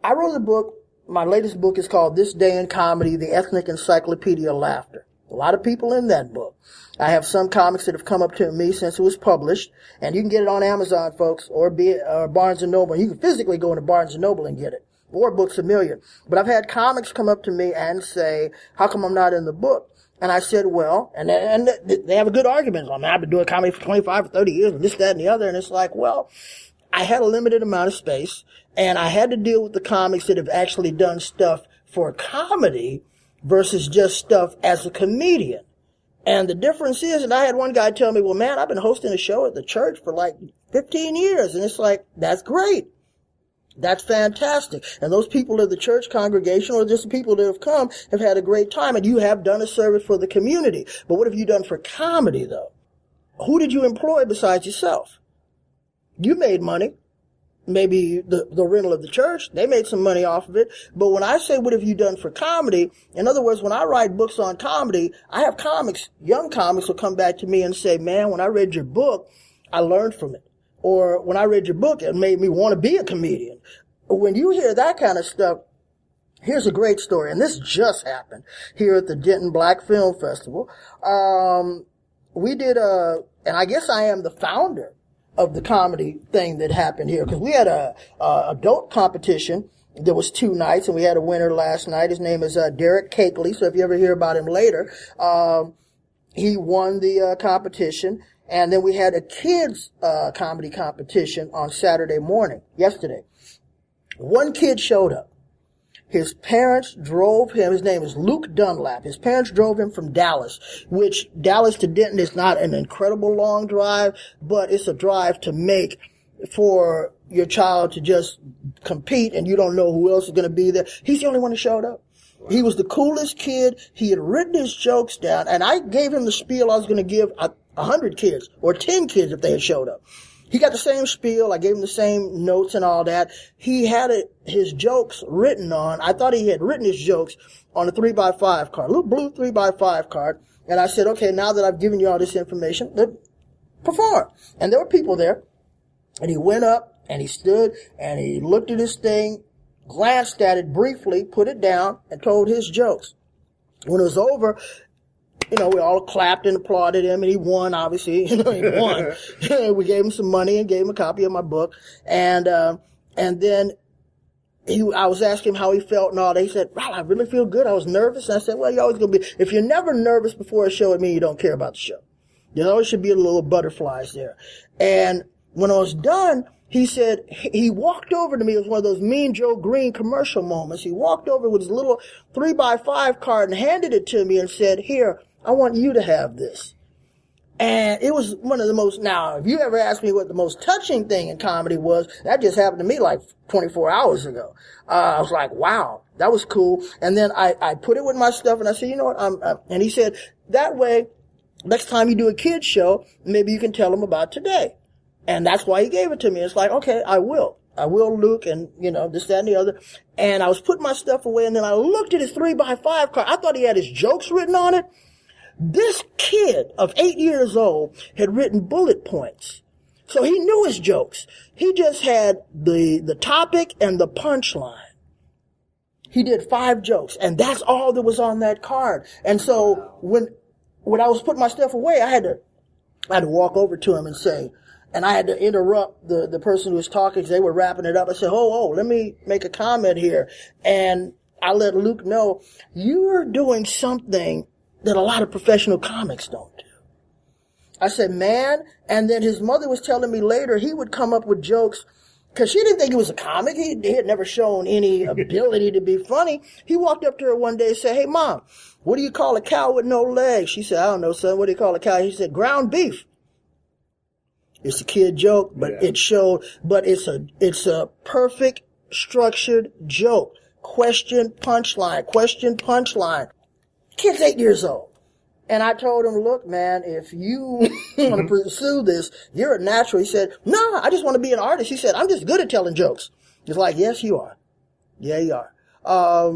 I wrote a book. My latest book is called This Day in Comedy, The Ethnic Encyclopedia of Laughter. A lot of people in that book. I have some comics that have come up to me since it was published, and you can get it on Amazon, folks, or Barnes & Noble. You can physically go into Barnes & Noble and get it, or Books A Million. But I've had comics come up to me and say, how come I'm not in the book? And I said, well, and they have a good argument. I mean, I've been doing comedy for 25 or 30 years, and this, that, and the other. And it's like, well, I had a limited amount of space, and I had to deal with the comics that have actually done stuff for comedy versus just stuff as a comedian. And the difference is, and I had one guy tell me, well, man, I've been hosting a show at the church for like 15 years. And it's like, that's great. That's fantastic. And those people of the church congregation, or just the people that have come, have had a great time. And you have done a service for the community. But what have you done for comedy, though? Who did you employ besides yourself? You made money. Maybe the rental of the church, they made some money off of it. But when I say, what have you done for comedy? In other words, when I write books on comedy, I have comics, young comics will come back to me and say, man, when I read your book, I learned from it. Or when I read your book, it made me want to be a comedian. When you hear that kind of stuff, here's a great story. And this just happened here at the Denton Black Film Festival. We did and I guess I am the founder of the comedy thing that happened here, because we had a adult competition. There was 2 nights, and we had a winner last night. His name is Derek Hughley. So if you ever hear about him later, he won the competition. And then we had a kids comedy competition on Saturday morning, yesterday. One kid showed up. His parents drove him. His name is Luke Dunlap. His parents drove him from Dallas, which Dallas to Denton is not an incredible long drive, but it's a drive to make for your child to just compete, and you don't know who else is going to be there. He's the only one who showed up. Wow. He was the coolest kid. He had written his jokes down, and I gave him the spiel I was going to give 100 kids or 10 kids if they had showed up. He got the same spiel. I gave him the same notes and all that. He had his jokes written on. I thought he had written his jokes on a 3x5 card, a little blue 3x5 card. And I said, okay, now that I've given you all this information, perform. And there were people there. And he went up and he stood and he looked at his thing, glanced at it briefly, put it down, and told his jokes. When it was over, we all clapped and applauded him, and he won, obviously. He won. We gave him some money and gave him a copy of my book. And then I was asking him how he felt and all that. He said, wow, I really feel good. I was nervous. And I said, well, you're always going to be. If you're never nervous before a show, it means you don't care about the show. There always should be a little butterflies there. And when I was done, he said, he walked over to me. It was one of those Mean Joe Green commercial moments. He walked over with his little 3x5 card and handed it to me and said, here, I want you to have this. And it was one of the most, now, if you ever ask me what the most touching thing in comedy was, that just happened to me like 24 hours ago. I was like, wow, that was cool. And then I put it with my stuff and I said, you know what, and he said, that way, next time you do a kid's show, maybe you can tell them about today. And that's why he gave it to me. It's like, okay, I will, Luke, and, this, that, and the other. And I was putting my stuff away, and then I looked at his 3x5 card. I thought he had his jokes written on it. This kid of 8 years old had written bullet points. So he knew his jokes. He just had the topic and the punchline. He did 5 jokes, and that's all that was on that card. And so when I was putting my stuff away, I had to walk over to him and say, and I had to interrupt the person who was talking because they were wrapping it up. I said, let me make a comment here. And I let Luke know, you're doing something that a lot of professional comics don't do. I said, man, and then his mother was telling me later he would come up with jokes because she didn't think he was a comic. He had never shown any ability to be funny. He walked up to her one day and said, hey, Mom, what do you call a cow with no legs? She said, I don't know, son. What do you call a cow? He said, ground beef. It's a kid joke, but it showed, but it's a perfect structured joke. Question, punchline. Kid's 8 years old. And I told him, look, man, if you want to pursue this, you're a natural. He said, no, I just want to be an artist. He said, I'm just good at telling jokes. He's like, yes, you are. Yeah, you are.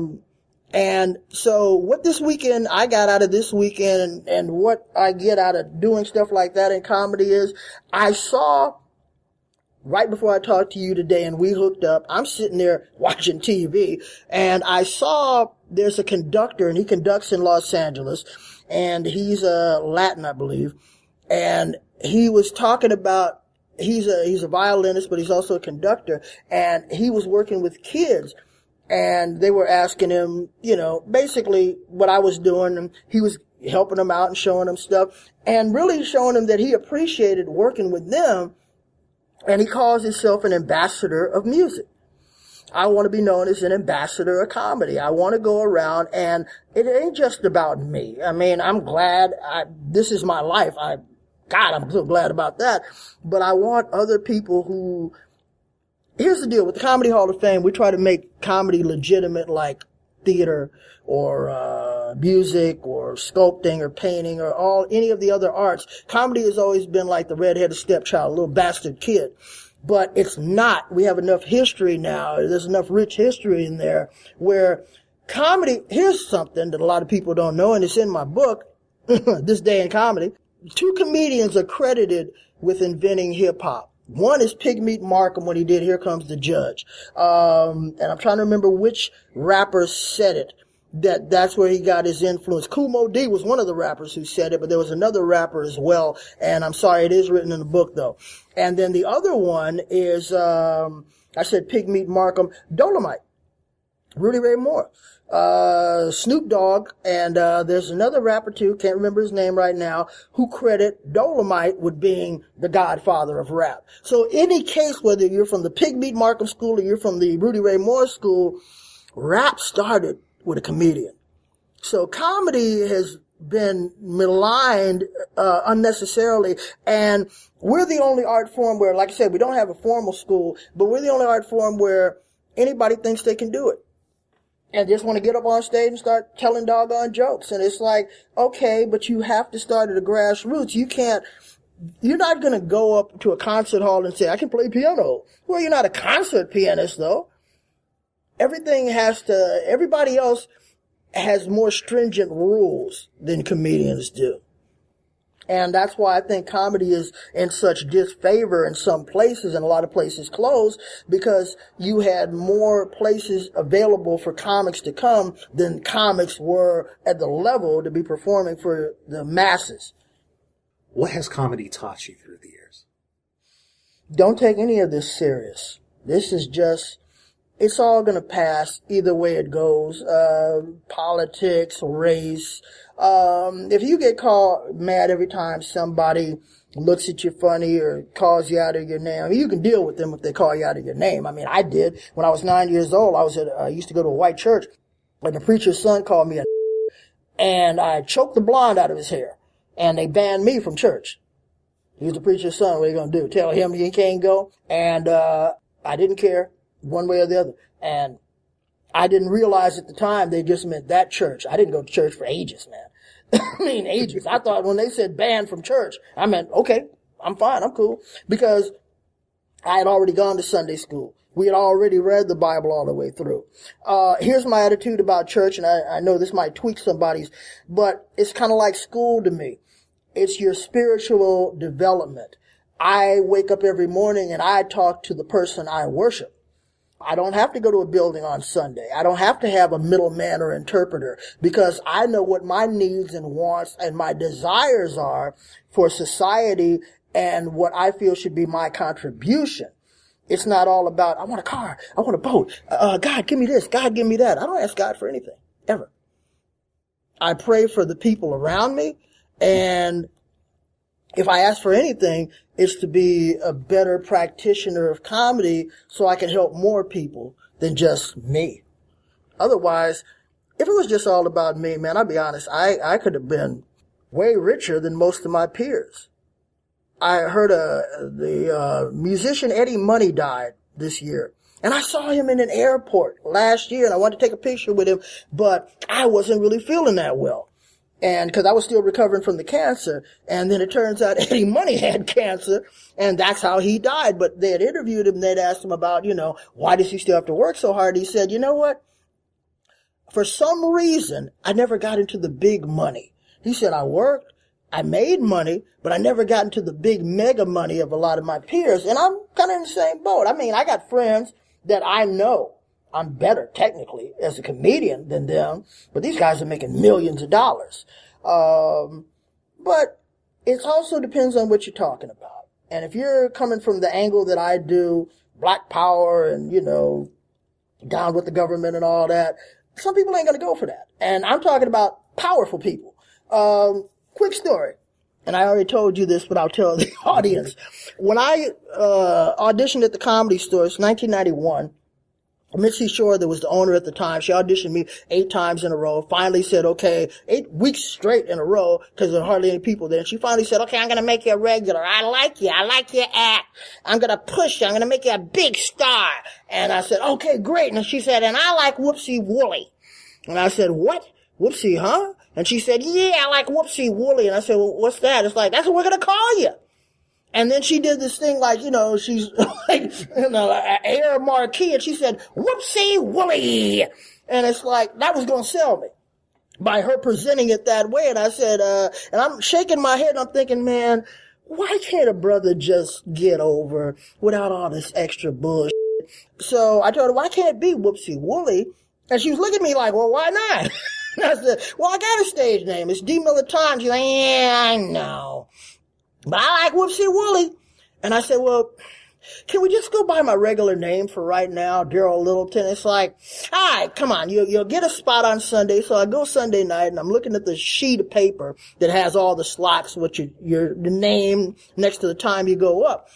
And so what this weekend, I got out of this weekend and what I get out of doing stuff like that in comedy is I saw right before I talked to you today and we hooked up, I'm sitting there watching TV and I saw there's a conductor and he conducts in Los Angeles and he's Latin, I believe. And he was talking about, he's a violinist, but he's also a conductor and he was working with kids. And they were asking him, basically what I was doing. And he was helping them out and showing them stuff and really showing them that he appreciated working with them. And he calls himself an ambassador of music. I want to be known as an ambassador of comedy. I want to go around and it ain't just about me. I mean, I'm glad this is my life. I'm so glad about that. But I want other people who, here's the deal with the Comedy Hall of Fame. We try to make comedy legitimate like theater or music or sculpting or painting or any of the other arts. Comedy has always been like the redheaded stepchild, a little bastard kid. But it's not. We have enough history now. There's enough rich history in there where comedy, here's something that a lot of people don't know, and it's in my book, This Day in Comedy. 2 comedians are credited with inventing hip-hop. One is Pigmeat Markham when he did Here Comes the Judge. And I'm trying to remember which rapper said it. That's where he got his influence. Kool Moe Dee was one of the rappers who said it, but there was another rapper as well. And I'm sorry, it is written in the book though. And then the other one is, I said Pigmeat Markham, Dolomite, Rudy Ray Moore, Snoop Dogg, and there's another rapper too, can't remember his name right now, who credit Dolomite with being the godfather of rap. So any case, whether you're from the Pigmeat Markham school or you're from the Rudy Ray Moore school, rap started with a comedian. So comedy has been maligned unnecessarily, and we're the only art form where, like I said, we don't have a formal school, but we're the only art form where anybody thinks they can do it and just want to get up on stage and start telling doggone jokes. And it's like, okay, but you have to start at the grassroots. You're not going to go up to a concert hall and say, I can play piano. Well, you're not a concert pianist though. Everybody else has more stringent rules than comedians do. And that's why I think comedy is in such disfavor in some places, and a lot of places closed, because you had more places available for comics to come than comics were at the level to be performing for the masses. What has comedy taught you through the years? Don't take any of this serious. This is just, it's all going to pass either way it goes. Politics, race. If you get called mad every time somebody looks at you funny or calls you out of your name, I mean, you can deal with them if they call you out of your name. I mean, I did. When I was 9 years old, I used to go to a white church, and the preacher's son called me and I choked the blonde out of his hair, and they banned me from church. He was the preacher's son. What are you going to do? Tell him he can't go? And I didn't care one way or the other. And I didn't realize at the time they just meant that church. I didn't go to church for ages, man. I mean, ages. I thought when they said banned from church, I meant, okay, I'm fine, I'm cool. Because I had already gone to Sunday school. We had already read the Bible all the way through. Here's my attitude about church, and I know this might tweak somebody's, but it's kind of like school to me. It's your spiritual development. I wake up every morning and I talk to the person I worship. I don't have to go to a building on Sunday. I don't have to have a middleman or interpreter, because I know what my needs and wants and my desires are for society and what I feel should be my contribution. It's not all about, I want a car, I want a boat, God, give me this, God, give me that. I don't ask God for anything, ever. I pray for the people around me, and if I ask for anything, it's to be a better practitioner of comedy so I can help more people than just me. Otherwise, if it was just all about me, man, I'll be honest, I could have been way richer than most of my peers. I heard the musician Eddie Money died this year. And I saw him in an airport last year, and I wanted to take a picture with him, but I wasn't really feeling that well. And because I was still recovering from the cancer, and then it turns out Eddie Money had cancer, and that's how he died. But they had interviewed him, and they'd asked him about, why does he still have to work so hard? He said, you know what? For some reason, I never got into the big money. He said, I worked, I made money, but I never got into the big mega money of a lot of my peers. And I'm kind of in the same boat. I mean, I got friends that I know I'm better technically as a comedian than them, but these guys are making millions of dollars. But it also depends on what you're talking about. And if you're coming from the angle that I do, black power and, down with the government and all that, some people ain't going to go for that. And I'm talking about powerful people. Quick story. And I already told you this, but I'll tell the audience. When I auditioned at the Comedy Store, it's 1991, Mitzi Shore, that was the owner at the time, she auditioned me 8 times in a row, finally said, okay, 8 weeks straight in a row, because there were hardly any people there. And she finally said, okay, I'm going to make you a regular. I like your act. I'm going to push you. I'm going to make you a big star. And I said, okay, great. And she said, and I like Whoopsie Wooly. And I said, what? Whoopsie, huh? And she said, yeah, I like Whoopsie Wooly. And I said, well, what's that? It's like, that's what we're going to call you. And then she did this thing like, she's like, air marquee. And she said, Whoopsie Wooly. And it's like, that was going to sell me by her presenting it that way. And I said, and I'm shaking my head and I'm thinking, man, why can't a brother just get over without all this extra bullshit? So I told her, why can't it be Whoopsie Wooly? And she was looking at me like, well, why not? And I said, well, I got a stage name. It's D. Miller Time. She's like, yeah, I know. But I like Whoopsie Wooly. And I said, well, can we just go by my regular name for right now, Darryl Littleton? It's like, all right, come on, you'll get a spot on Sunday. So I go Sunday night, and I'm looking at the sheet of paper that has all the slots with your name next to the time you go up.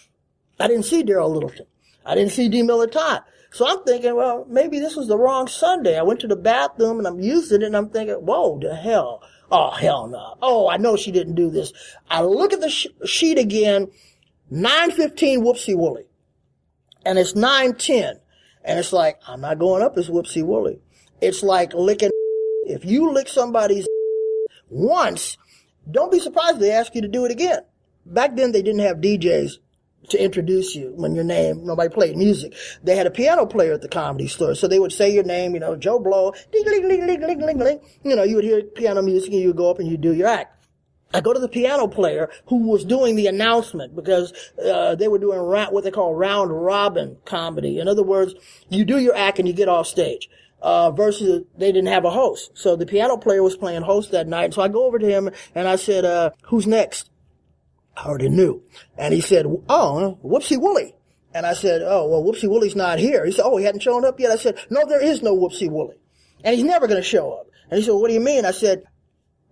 I didn't see Darryl Littleton. I didn't see D. Miller Todd. So I'm thinking, well, maybe this was the wrong Sunday. I went to the bathroom, and I'm using it, and I'm thinking, whoa, the hell. Oh, hell no. Oh, I know she didn't do this. I look at the sheet again, 9:15 Whoopsie Wooly. And it's 9:10. And it's like, I'm not going up as Whoopsie Wooly. It's like licking. If you lick somebody's once, don't be surprised if they ask you to do it again. Back then, they didn't have DJs to introduce you when your name, nobody played music. They had a piano player at the Comedy Store. So they would say your name, Joe Blow, ding-a-ling-ling-ling-ling-ling-ling. You would hear piano music and you would go up and you do your act. I go to the piano player who was doing the announcement because they were doing what they call round robin comedy. In other words, you do your act and you get off stage. Versus they didn't have a host. So the piano player was playing host that night. So I go over to him and I said, who's next? I already knew. And he said, oh, Whoopsie Wooly. And I said, oh, well, Whoopsie Wooly's not here. He said, oh, he hadn't shown up yet? I said, no, there is no Whoopsie Wooly. And he's never going to show up. And he said, what do you mean? I said,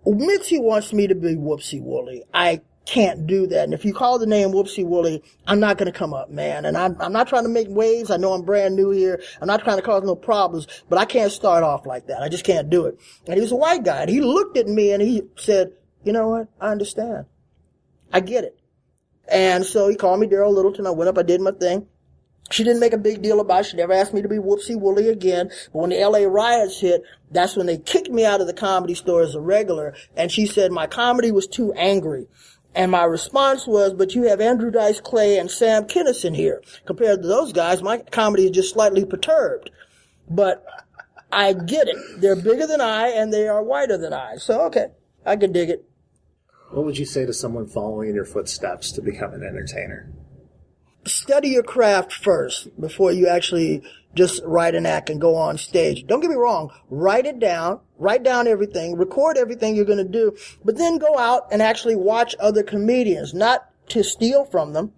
Mitzi wants me to be Whoopsie Wooly. I can't do that. And if you call the name Whoopsie Wooly, I'm not going to come up, man. And I'm not trying to make waves. I know I'm brand new here. I'm not trying to cause no problems, but I can't start off like that. I just can't do it. And he was a white guy. And he looked at me and he said, you know what? I understand. I get it. And so he called me Darryl Littleton. I went up, I did my thing. She didn't make a big deal about it. She never asked me to be Whoopsie Wooly again. But when the LA riots hit, that's when they kicked me out of the Comedy Store as a regular. And she said my comedy was too angry. And my response was, but you have Andrew Dice Clay and Sam Kinison here. Compared to those guys, my comedy is just slightly perturbed. But I get it. They're bigger than I, and they are whiter than I. So, okay, I can dig it. What would you say to someone following in your footsteps to become an entertainer? Study your craft first before you actually just write an act and go on stage. Don't get me wrong. Write it down. Write down everything. Record everything you're going to do. But then go out and actually watch other comedians. Not to steal from them,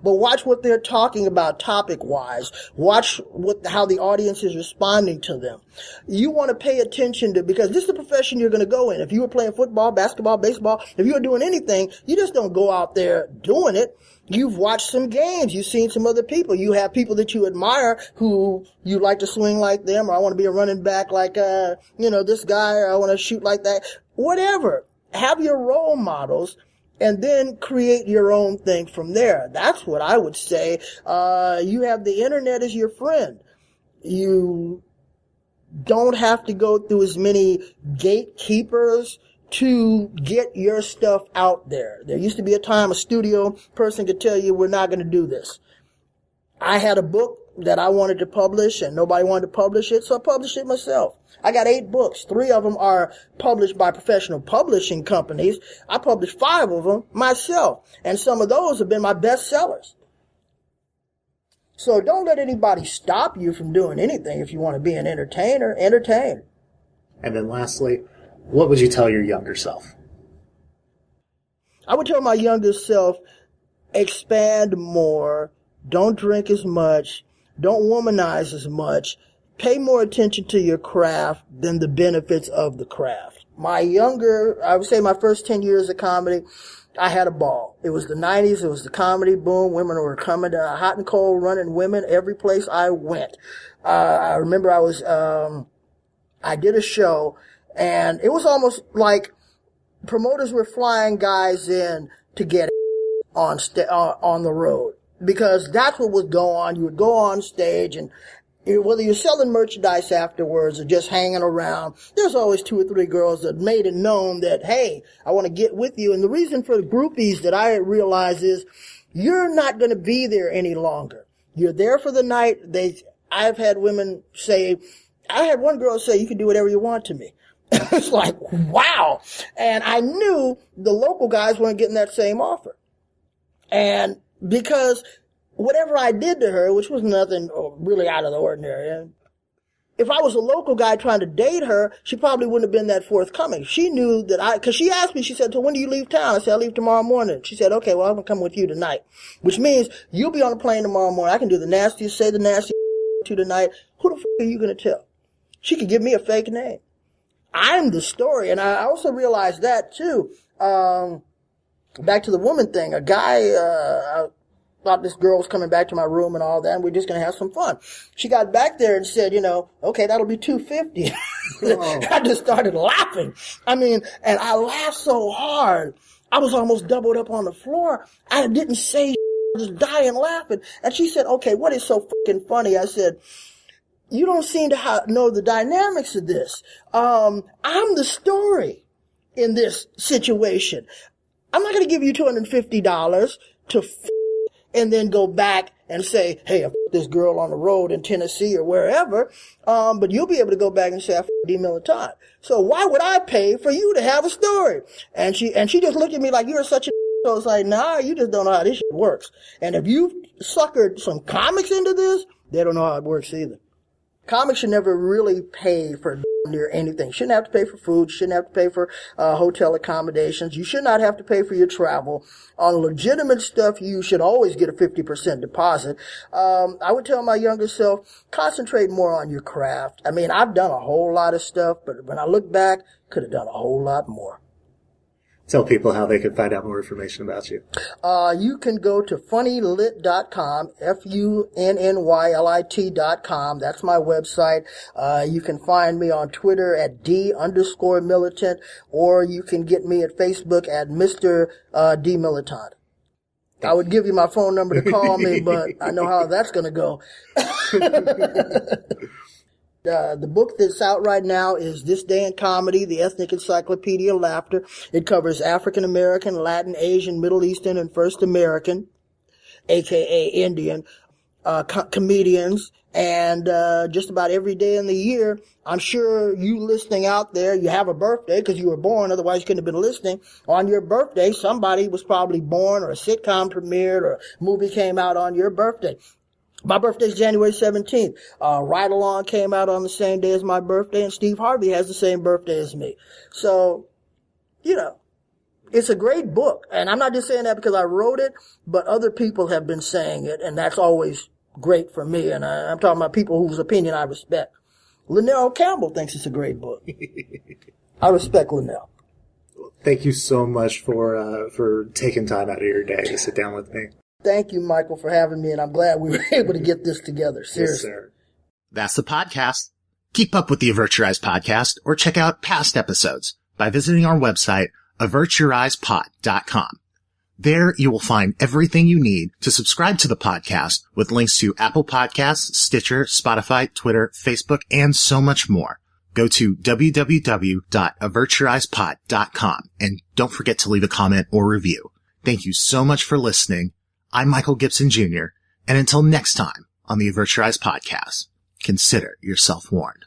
but watch what they're talking about topic-wise. Watch how the audience is responding to them. You want to pay attention to, because this is the profession you're going to go in. If you were playing football, basketball, baseball, if you were doing anything, you just don't go out there doing it. You've watched some games. You've seen some other people. You have people that you admire who you like to swing like them, or I want to be a running back like, this guy, or I want to shoot like that. Whatever. Have your role models and then create your own thing from there. That's what I would say. You have the internet as your friend. You don't have to go through as many gatekeepers to get your stuff out there. There used to be a time a studio person could tell you, we're not going to do this. I had a book that I wanted to publish and nobody wanted to publish it, so I published it myself. I got 8 books. 3 of them are published by professional publishing companies. I published 5 of them myself, and some of those have been my best sellers. So don't let anybody stop you from doing anything. If you want to be an entertainer, entertain. And then lastly, what would you tell your younger self? I would tell my younger self, expand more, don't drink as much, don't womanize as much, pay more attention to your craft than the benefits of the craft. I would say my first 10 years of comedy, I had a ball. It was the 90s. It was the comedy boom. Women were coming to hot and cold, running women every place I went. I remember I did a show, and it was almost like promoters were flying guys in to get on the road, because that's what would go on. You would go on stage, and whether you're selling merchandise afterwards or just hanging around, there's always 2 or 3 girls that made it known that, hey, I want to get with you. And the reason for the groupies that I realize is you're not going to be there any longer. You're there for the night. I've had women say, I had one girl say, you can do whatever you want to me. It's like, wow. And I knew the local guys weren't getting that same offer. And because whatever I did to her, which was nothing really out of the ordinary, if I was a local guy trying to date her, she probably wouldn't have been that forthcoming. She knew that because she asked me, she said, so when do you leave town? I said, I leave tomorrow morning. She said, okay, well, I'm going to come with you tonight, which means you'll be on a plane tomorrow morning. I can do the nastiest, say the nastiest to tonight. Who the are you going to tell? She could give me a fake name. I'm the story. And I also realized that too. Back to the woman thing, a guy, I thought this girl was coming back to my room and all that, and we're just going to have some fun. She got back there and said, okay, that'll be $250. Oh. I just started laughing. And I laughed so hard. I was almost doubled up on the floor. I didn't say, just dying laughing. And she said, okay, what is so fucking funny? I said, you don't seem to know the dynamics of this. I'm the story in this situation. I'm not going to give you $250 to and then go back and say, hey, I this girl on the road in Tennessee or wherever. But you'll be able to go back and say, I D. Militant. So why would I pay for you to have a story? And she just looked at me like, you're such a so it's like, nah, you just don't know how this shit works. And if you've suckered some comics into this, they don't know how it works either. Comics should never really pay for near anything. You shouldn't have to pay for food. You shouldn't have to pay for hotel accommodations. You should not have to pay for your travel. On legitimate stuff, you should always get a 50% deposit. I would tell my younger self, concentrate more on your craft. I've done a whole lot of stuff, but when I look back, could have done a whole lot more. Tell people how they can find out more information about you. You can go to funnylit.com, FUNNYLIT.com. That's my website. You can find me on Twitter at D_militant, or you can get me at Facebook at Mr. D Militant. I would give you my phone number to call me, but I know how that's going to go. The book that's out right now is This Day in Comedy, The Ethnic Encyclopedia of Laughter. It covers African American, Latin, Asian, Middle Eastern, and First American, aka Indian, comedians, and just about every day in the year. I'm sure you listening out there, you have a birthday because you were born, otherwise you couldn't have been listening. On your birthday, somebody was probably born, or a sitcom premiered, or a movie came out on your birthday. My birthday's January 17th. Ride Along came out on the same day as my birthday, and Steve Harvey has the same birthday as me. So, you know, it's a great book. And I'm not just saying that because I wrote it, but other people have been saying it, and that's always great for me. And I'm talking about people whose opinion I respect. Linnell Campbell thinks it's a great book. I respect Linnell. Thank you so much for taking time out of your day to sit down with me. Thank you, Michael, for having me, and I'm glad we were able to get this together. Seriously. Yes, sir. That's the podcast. Keep up with the Avert Your Eyes podcast or check out past episodes by visiting our website, avertyoureyespod.com. There you will find everything you need to subscribe to the podcast with links to Apple Podcasts, Stitcher, Spotify, Twitter, Facebook, and so much more. Go to www.avertyoureyespod.com and don't forget to leave a comment or review. Thank you so much for listening. I'm Michael Gibson Jr., and until next time on the Avert Your Eyes podcast, consider yourself warned.